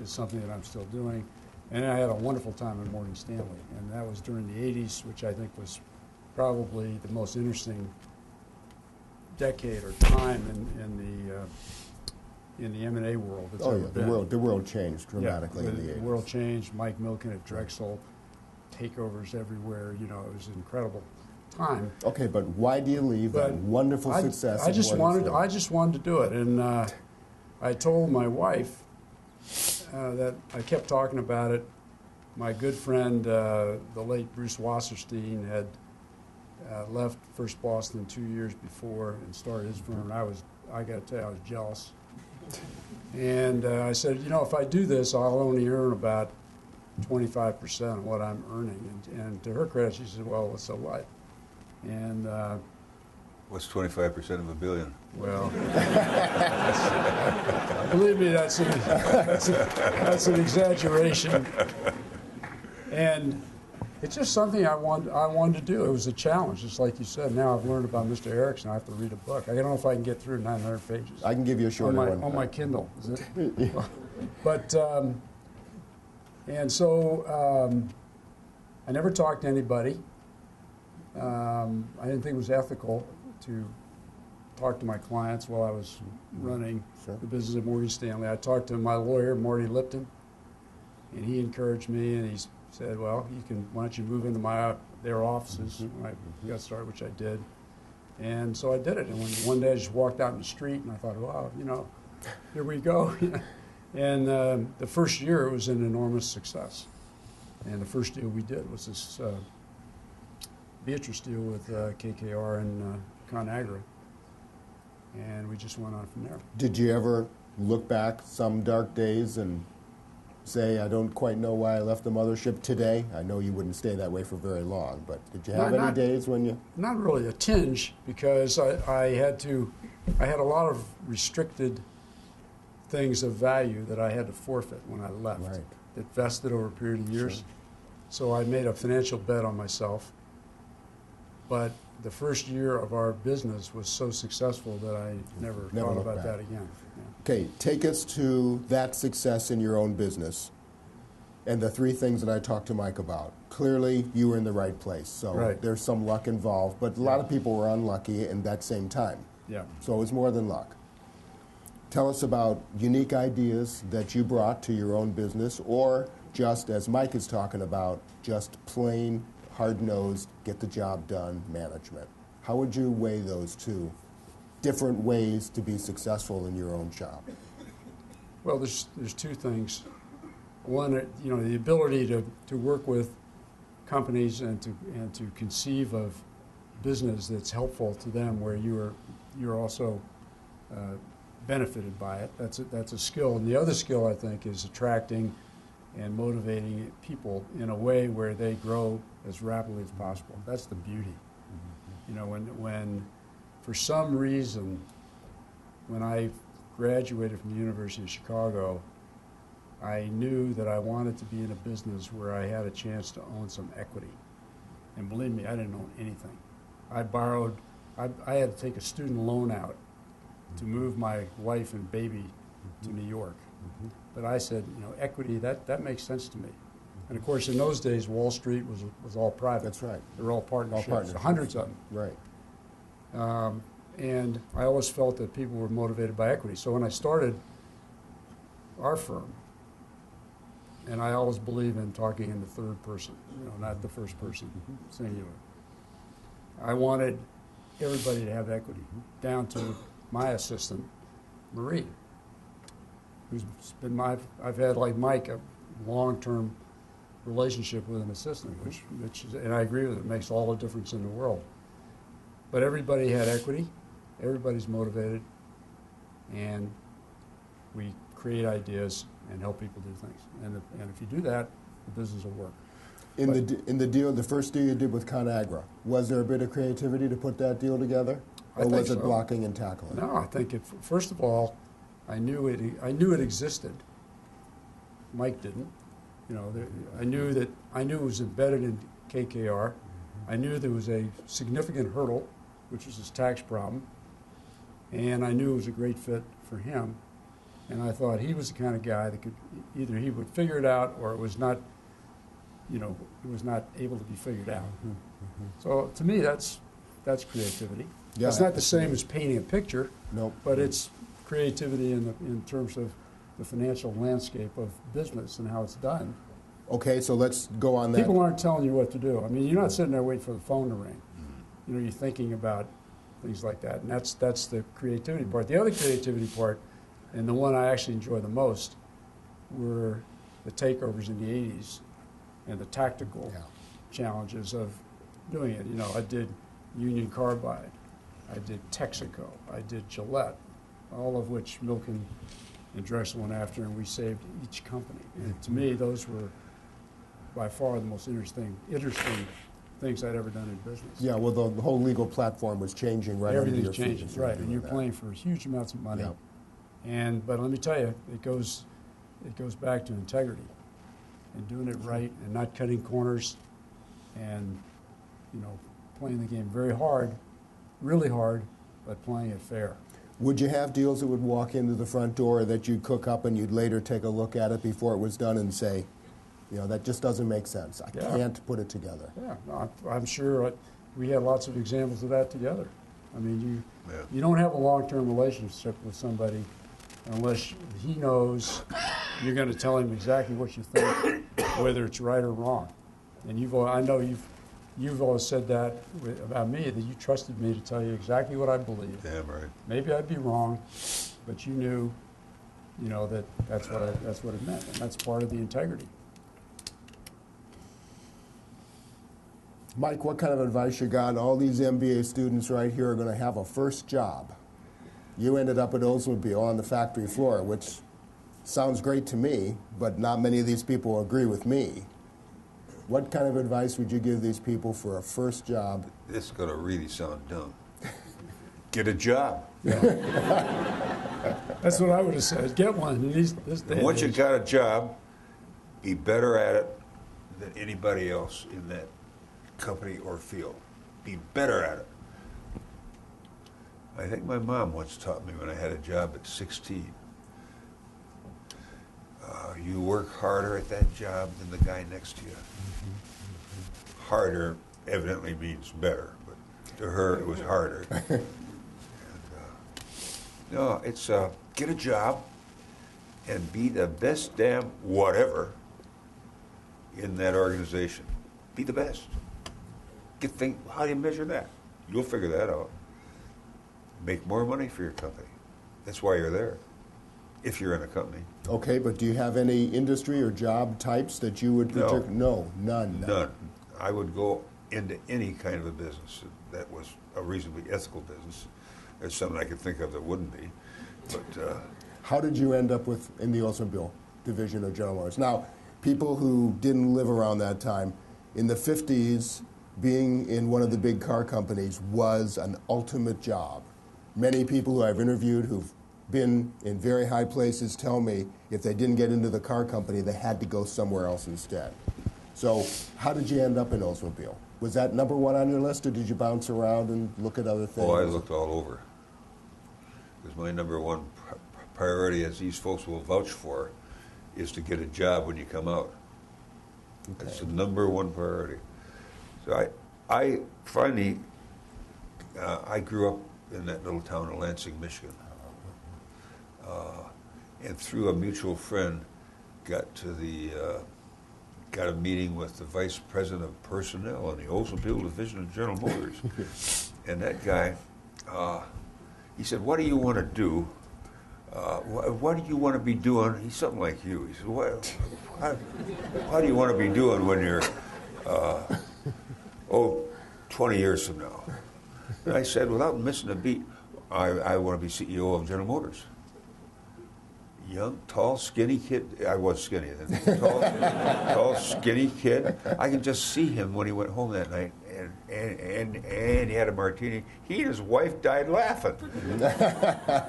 [SPEAKER 3] something that I'm still doing. And I had a wonderful time at Morgan Stanley, and that was during the 80s, which I think was probably the most interesting decade or time in the M&A world that's ever been.
[SPEAKER 2] The world changed dramatically in the 80s.
[SPEAKER 3] The world changed. Mike Milken at Drexel, takeovers everywhere. You know, it was an incredible time.
[SPEAKER 2] Okay, but why do you leave that wonderful success?
[SPEAKER 3] I just wanted to do it, and I told my wife that I kept talking about it. My good friend, the late Bruce Wasserstein, had left First Boston 2 years before and started his firm. I got to tell you, I was jealous. And I said, you know, if I do this, I'll only earn about 25% of what I'm earning. And to her credit, she said, well, so what? And
[SPEAKER 4] what's 25% of $1 billion?
[SPEAKER 3] Well, believe me, that's an exaggeration. And it's just something I wanted to do. It was a challenge, just like you said. Now I've learned about Mr. Erickson. I have to read a book. I don't know if I can get through 900 pages.
[SPEAKER 2] I can give you a shorter one.
[SPEAKER 3] On my Kindle, is it? But, and so I never talked to anybody. I didn't think it was ethical to talk to my clients while I was running the business at Morgan Stanley. I talked to my lawyer, Marty Lipton, and he encouraged me, and he said, well, why don't you move into their offices when I got started, which I did. And so I did it. And one day I just walked out in the street, and I thought, wow, you know, here we go. And the first year, it was an enormous success. And the first deal we did was this Beatrice deal with KKR and ConAgra. And we just went on from there.
[SPEAKER 2] Did you ever look back some dark days and say, I don't quite know why I left the mothership today? I know you wouldn't stay that way for very long, but did you have any days when you...
[SPEAKER 3] Not really, a tinge, because I had a lot of restricted things of value that I had to forfeit when I left.
[SPEAKER 2] Right.
[SPEAKER 3] That vested over a period of years.
[SPEAKER 2] Sure.
[SPEAKER 3] So I made a financial bet on myself. But the first year of our business was so successful that I never thought about that again. Yeah.
[SPEAKER 2] Okay, take us to that success in your own business and the three things that I talked to Mike about. Clearly, you were in the right place, so there's some luck involved, but a lot of people were unlucky in that same time.
[SPEAKER 3] Yeah.
[SPEAKER 2] So it was more than luck. Tell us about unique ideas that you brought to your own business, or just, as Mike is talking about, just plain, hard-nosed, get the job done management. How would you weigh those two different ways to be successful in your own shop?
[SPEAKER 3] Well, there's two things. One, you know, the ability to work with companies and to conceive of business that's helpful to them, where you're also benefited by it. That's a skill. And the other skill, I think, is attracting and motivating people in a way where they grow as rapidly as possible. That's the beauty. You know, when for some reason, when I graduated from the University of Chicago, I knew that I wanted to be in a business where I had a chance to own some equity. And believe me, I didn't own anything. I had to take a student loan out to move my wife and baby to New York. But I said, you know, equity, that makes sense to me. And of course, in those days, Wall Street was all private.
[SPEAKER 2] That's right.
[SPEAKER 3] They were all partnerships, hundreds of them.
[SPEAKER 2] Right.
[SPEAKER 3] And I always felt that people were motivated by equity. So when I started our firm, and I always believe in talking in the third person, you know, not the first person, singular. I wanted everybody to have equity, down to my assistant, Marie, who's been I've had, like Mike, a long-term relationship with an assistant, which is, and I agree with it, makes all the difference in the world. But everybody had equity, everybody's motivated, and we create ideas and help people do things. And if you do that, the business will work.
[SPEAKER 2] In the deal, the first deal you did with ConAgra, was there a bit of creativity to put that deal together, or was it blocking and tackling?
[SPEAKER 3] No, I think first of all, I knew it existed. Mike didn't. You know, I knew it was embedded in KKR. I knew there was a significant hurdle, which was his tax problem, and I knew it was a great fit for him. And I thought he was the kind of guy that could either he would figure it out, or it was not, you know, it was not able to be figured out. So to me, that's creativity.
[SPEAKER 2] Yeah,
[SPEAKER 3] it's not the same as painting a picture.
[SPEAKER 2] Nope.
[SPEAKER 3] But it's creativity in terms of the financial landscape of business and how it's done.
[SPEAKER 2] Okay, so let's go on that.
[SPEAKER 3] People aren't telling you what to do. I mean, you're not sitting there waiting for the phone to ring. You know, you're thinking about things like that, and that's the creativity part. The other creativity part, and the one I actually enjoy the most, were the takeovers in the 80s and the tactical challenges of doing it. You know, I did Union Carbide, I did Texaco, I did Gillette, all of which Milken and Drexel went after, and we saved each company. And to me, those were by far the most interesting things I'd ever done in business.
[SPEAKER 2] Yeah, well, the whole legal platform was changing right under your feet.
[SPEAKER 3] Everything's changing, right, and you're playing for huge amounts of money. But let me tell you, it goes back to integrity and doing it right and not cutting corners, and you know, playing the game very hard, really hard, but playing it fair.
[SPEAKER 2] Would you have deals that would walk into the front door that you'd cook up and you'd later take a look at it before it was done and say, you know, that just doesn't make sense. I can't put it together.
[SPEAKER 3] Yeah, I'm sure we had lots of examples of that together. I mean, you don't have a long-term relationship with somebody unless he knows you're going to tell him exactly what you think, whether it's right or wrong. And I know you've always said that about me, that you trusted me to tell you exactly what I believe.
[SPEAKER 4] Damn right.
[SPEAKER 3] Maybe I'd be wrong, but you knew, you know, that's what it meant, and that's part of the integrity.
[SPEAKER 2] Mike, what kind of advice you got? All these MBA students right here are going to have a first job. You ended up at Oldsmobile on the factory floor, which sounds great to me, but not many of these people agree with me. What kind of advice would you give these people for a first job?
[SPEAKER 4] This is going to really sound dumb. Get a job.
[SPEAKER 3] That's what I would have said. Get one.
[SPEAKER 4] And once you got a job, be better at it than anybody else in that company or field. Be better at it. I think my mom once taught me when I had a job at 16. You work harder at that job than the guy next to you. Harder evidently means better, but to her it was harder. No, it's get a job and be the best damn whatever in that organization. Be the best. How do you measure that? You'll figure that out. Make more money for your company. That's why you're there, if you're in a company.
[SPEAKER 2] Okay, but do you have any industry or job types that you would particularly? No, none.
[SPEAKER 4] None. I would go into any kind of a business that was a reasonably ethical business. There's something I could think of that wouldn't be. But
[SPEAKER 2] how did you end up in the Oldsmobile division of General Motors? Now, people who didn't live around that time, in the 50s, being in one of the big car companies was an ultimate job. Many people who I've interviewed who've been in very high places tell me if they didn't get into the car company, they had to go somewhere else instead. So how did you end up in Oldsmobile? Was that number one on your list, or did you bounce around and look at other things?
[SPEAKER 4] Oh, I looked all over. Because my number one priority, as these folks will vouch for, is to get a job when you come out. Okay. That's the number one priority. So I finally, I grew up in that little town of Lansing, Michigan. And through a mutual friend, got a meeting with the vice president of personnel in the Oldsmobile division of General Motors. And that guy, he said, "What do you want to do what do you want to be doing? He's something like you. He said, how do you want to be doing when you're, 20 years from now? And I said, without missing a beat, I want to be CEO of General Motors. Young, tall, skinny kid. I was skinny then. Tall, skinny kid. I could just see him when he went home that night, and he had a martini. He and his wife died laughing.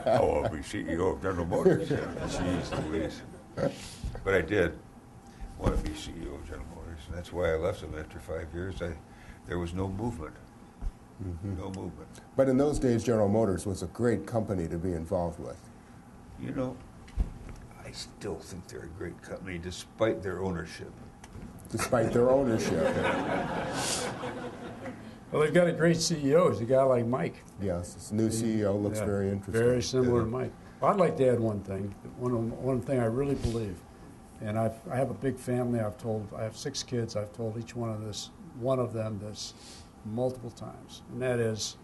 [SPEAKER 4] Oh, I'll be CEO of General Motors. Jeez Louise. But I did want to be CEO of General Motors, and that's why I left them after 5 years. There was no movement. No movement.
[SPEAKER 2] But in those days, General Motors was a great company to be involved with.
[SPEAKER 4] You know, I still think they're a great company despite their ownership.
[SPEAKER 2] Despite their ownership.
[SPEAKER 3] Well, they've got a great CEO. He's a guy like Mike.
[SPEAKER 2] Yes, this new CEO looks very interesting.
[SPEAKER 3] Very similar to Mike. Well, I'd like to add one thing. One thing I really believe, and I have a big family. I have 6 kids. I've told each one of them this multiple times, and that is,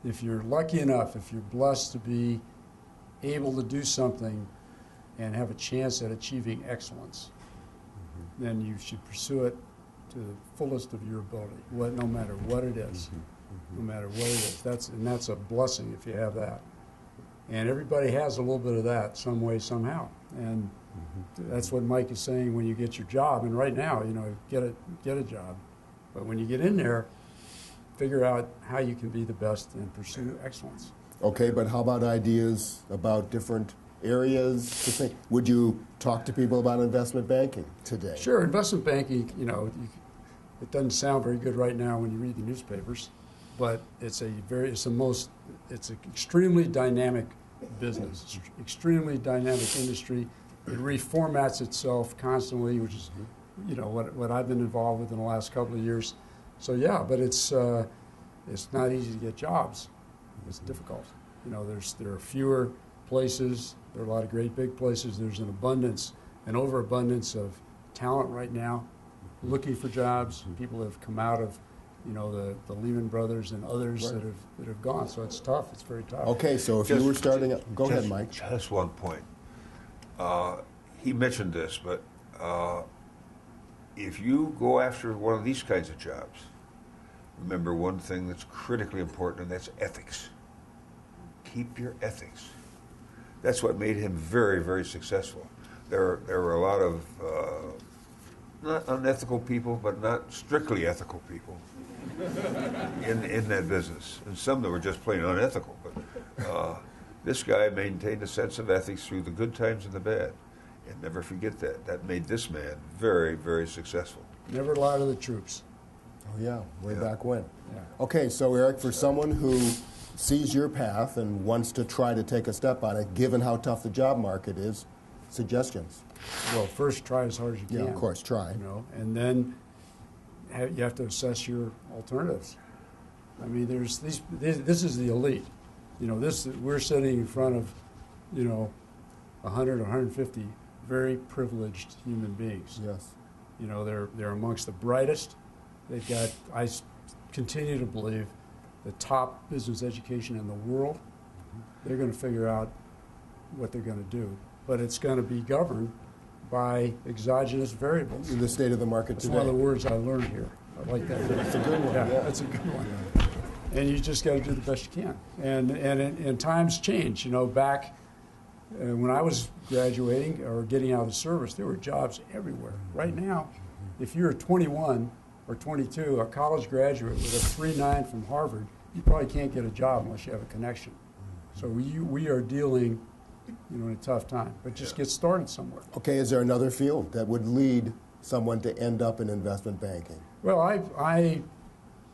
[SPEAKER 3] if you're lucky enough, if you're blessed to be able to do something and have a chance at achieving excellence, then you should pursue it to the fullest of your ability, no matter what it is. No matter what it is. That's a blessing if you have that. And everybody has a little bit of that some way, somehow. And that's what Mike is saying when you get your job. And right now, get a job. But when you get in there, figure out how you can be the best and pursue excellence.
[SPEAKER 2] Okay, but how about ideas about different areas to think? Would you talk to people about investment banking today?
[SPEAKER 3] Sure, investment banking, it doesn't sound very good right now when you read the newspapers, but it's an extremely dynamic business. It's an extremely dynamic industry. It reformats itself constantly, which is, what I've been involved with in the last couple of years. So yeah, but it's not easy to get jobs. It's difficult. There are fewer places. There are a lot of great big places. There's an overabundance of talent right now, looking for jobs. People have come out of, the Lehman Brothers and others that have gone. So it's tough. It's very tough.
[SPEAKER 2] Okay, so if you were starting up, go ahead, Mike.
[SPEAKER 4] Just one point. He mentioned this, but if you go after one of these kinds of jobs, remember one thing that's critically important, and that's ethics. Keep your ethics. That's what made him very, very successful. There were a lot of not unethical people, but not strictly ethical people in that business, and some that were just plain unethical. But this guy maintained a sense of ethics through the good times and the bad. And never forget that. That made this man very, very successful.
[SPEAKER 3] Never lie to the troops.
[SPEAKER 2] Oh, yeah, way back when.
[SPEAKER 3] Yeah.
[SPEAKER 2] Okay, so Eric, for someone who sees your path and wants to try to take a step on it, given how tough the job market is, suggestions?
[SPEAKER 3] Well, first, try as hard as you can.
[SPEAKER 2] Yeah, of course, try.
[SPEAKER 3] And then you have to assess your alternatives. I mean, this is the elite. We're sitting in front of, 100 or 150 very privileged human beings.
[SPEAKER 2] Yes.
[SPEAKER 3] They're amongst the brightest. I continue to believe, the top business education in the world. They're going to figure out what they're going to do. But it's going to be governed by exogenous variables.
[SPEAKER 2] In the state of the market
[SPEAKER 3] That's
[SPEAKER 2] today.
[SPEAKER 3] one of the words I learned here. I like that.
[SPEAKER 2] That's a good one.
[SPEAKER 3] Yeah, that's a good one. And you just got to do the best you can. And times change. Back when I was graduating or getting out of the service, there were jobs everywhere. Right now, if you're 21 or 22, a college graduate with a 3.9 from Harvard, you probably can't get a job unless you have a connection. So we are dealing, in a tough time. But just get started somewhere.
[SPEAKER 2] Okay, is there another field that would lead someone to end up in investment banking?
[SPEAKER 3] Well, I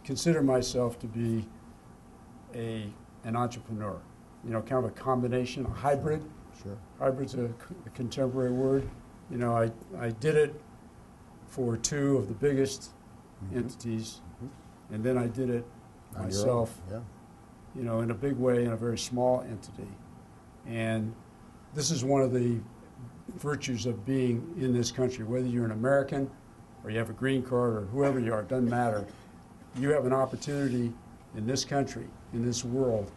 [SPEAKER 3] consider myself to be an entrepreneur. Kind of a combination, a hybrid.
[SPEAKER 2] Sure.
[SPEAKER 3] Hybrid's a contemporary word. I did it for 2 of the biggest entities, and then I did it myself, in a big way in a very small entity. And this is one of the virtues of being in this country, whether you're an American or you have a green card or whoever you are, it doesn't matter. You have an opportunity in this country, in this world,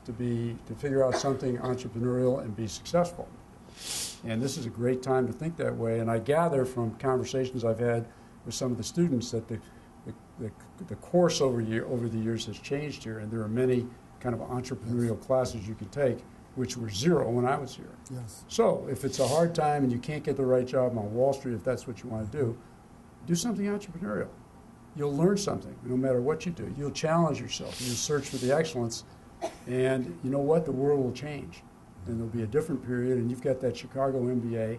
[SPEAKER 3] to figure out something entrepreneurial and be successful. And this is a great time to think that way. And I gather from conversations I've had with some of the students that the course over the years has changed here, and there are many kind of entrepreneurial classes you can take, which were zero when I was here.
[SPEAKER 2] Yes.
[SPEAKER 3] So if it's a hard time and you can't get the right job on Wall Street, if that's what you want to do something entrepreneurial. You'll learn something no matter what you do. You'll challenge yourself. You'll search for the excellence. And you know what? The world will change. And there'll be a different period, and you've got that Chicago MBA,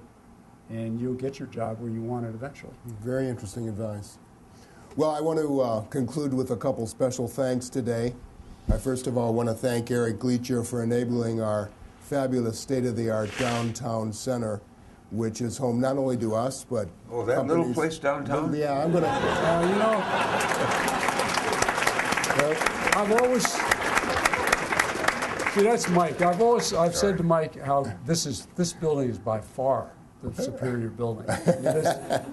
[SPEAKER 3] and you'll get your job where you want it eventually.
[SPEAKER 2] Very interesting advice. Well, I want to conclude with a couple special thanks today. I first of all want to thank Eric Gleacher for enabling our fabulous state-of-the-art downtown center, which is home not only to us, but
[SPEAKER 4] that little place downtown?
[SPEAKER 2] Yeah, I'm going to...
[SPEAKER 3] You know, I've always... See, that's Mike. I've said to Mike how this building is by far the superior building.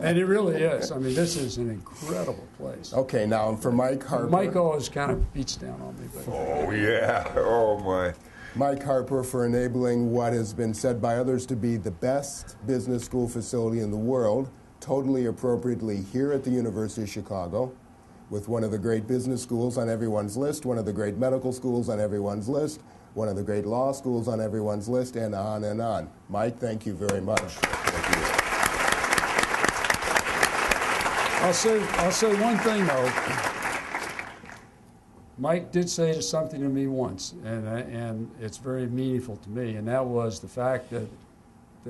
[SPEAKER 3] And it really is. I mean, this is an incredible place.
[SPEAKER 2] Okay, now for Mike Harper.
[SPEAKER 3] Mike always kind of beats down on me. But.
[SPEAKER 4] Oh, yeah. Oh, my.
[SPEAKER 2] Mike Harper for enabling what has been said by others to be the best business school facility in the world, totally appropriately here at the University of Chicago, with one of the great business schools on everyone's list, one of the great medical schools on everyone's list, one of the great law schools on everyone's list, and on and on. Mike, thank you very much. Thank you.
[SPEAKER 3] I'll say one thing, though. Mike did say something to me once, and it's very meaningful to me, and that was the fact that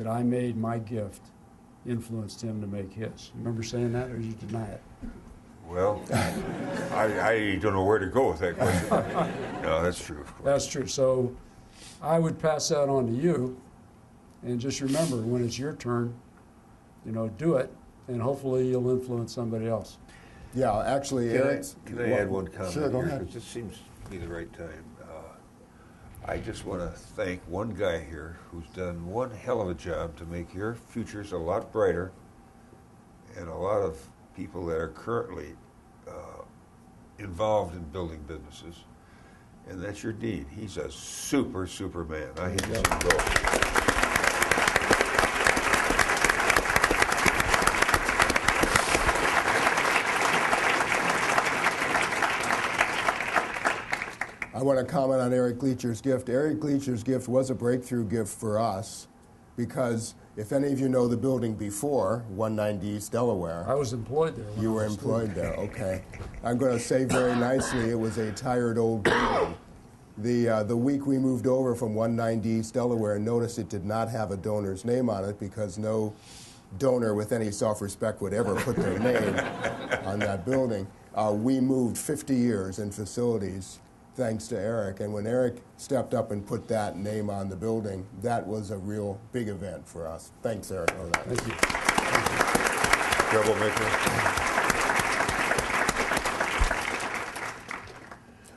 [SPEAKER 3] I made my gift influenced him to make his. You remember saying that, or did you deny it?
[SPEAKER 4] Well, I don't know where to go with that question. No, that's true, of course.
[SPEAKER 3] That's true. So I would pass that on to you, and just remember, when it's your turn, do it, and hopefully you'll influence somebody else.
[SPEAKER 2] Yeah, actually,
[SPEAKER 4] Can I add one comment?
[SPEAKER 2] Sure, go
[SPEAKER 4] here?
[SPEAKER 2] ahead.
[SPEAKER 4] Because this seems to be the right time. I just want to thank one guy here who's done one hell of a job to make your futures a lot brighter, and a lot of people that are currently involved in building businesses, and that's your dean. He's a super man. I hate to see him go.
[SPEAKER 2] I want to comment on Eric Gleacher's gift. Eric Gleacher's gift was a breakthrough gift for us because if any of you know the building before, 190 East Delaware.
[SPEAKER 3] I was employed there.
[SPEAKER 2] You were employed there, okay. I'm going to say very nicely it was a tired old building. The week we moved over from 190 East Delaware, notice it did not have a donor's name on it because no donor with any self-respect would ever put their name on that building. We moved 50 years in facilities thanks to Eric. And when Eric stepped up and put that name on the building, that was a real big event for us. Thanks, Eric, for that.
[SPEAKER 3] Thank you.
[SPEAKER 4] Troublemaker.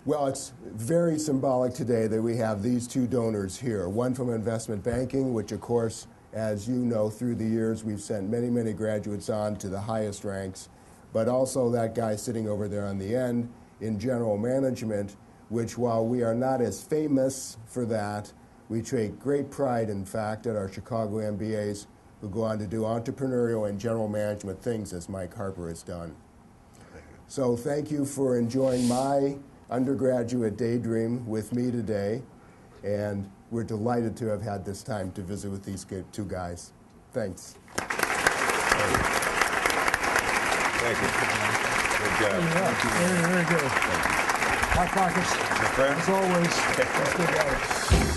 [SPEAKER 2] Well, it's very symbolic today that we have these two donors here, one from investment banking, which, of course, as you know, through the years, we've sent many, many graduates on to the highest ranks, but also that guy sitting over there on the end in general management, which, while we are not as famous for that, we take great pride, in fact, at our Chicago MBAs who go on to do entrepreneurial and general management things as Mike Harper has done. So thank you for enjoying my undergraduate daydream with me today, and we're delighted to have had this time to visit with these two guys. Thanks.
[SPEAKER 4] Thank you. Good job.
[SPEAKER 3] Yeah, very good. Hot pockets, as always. Let's go, guys.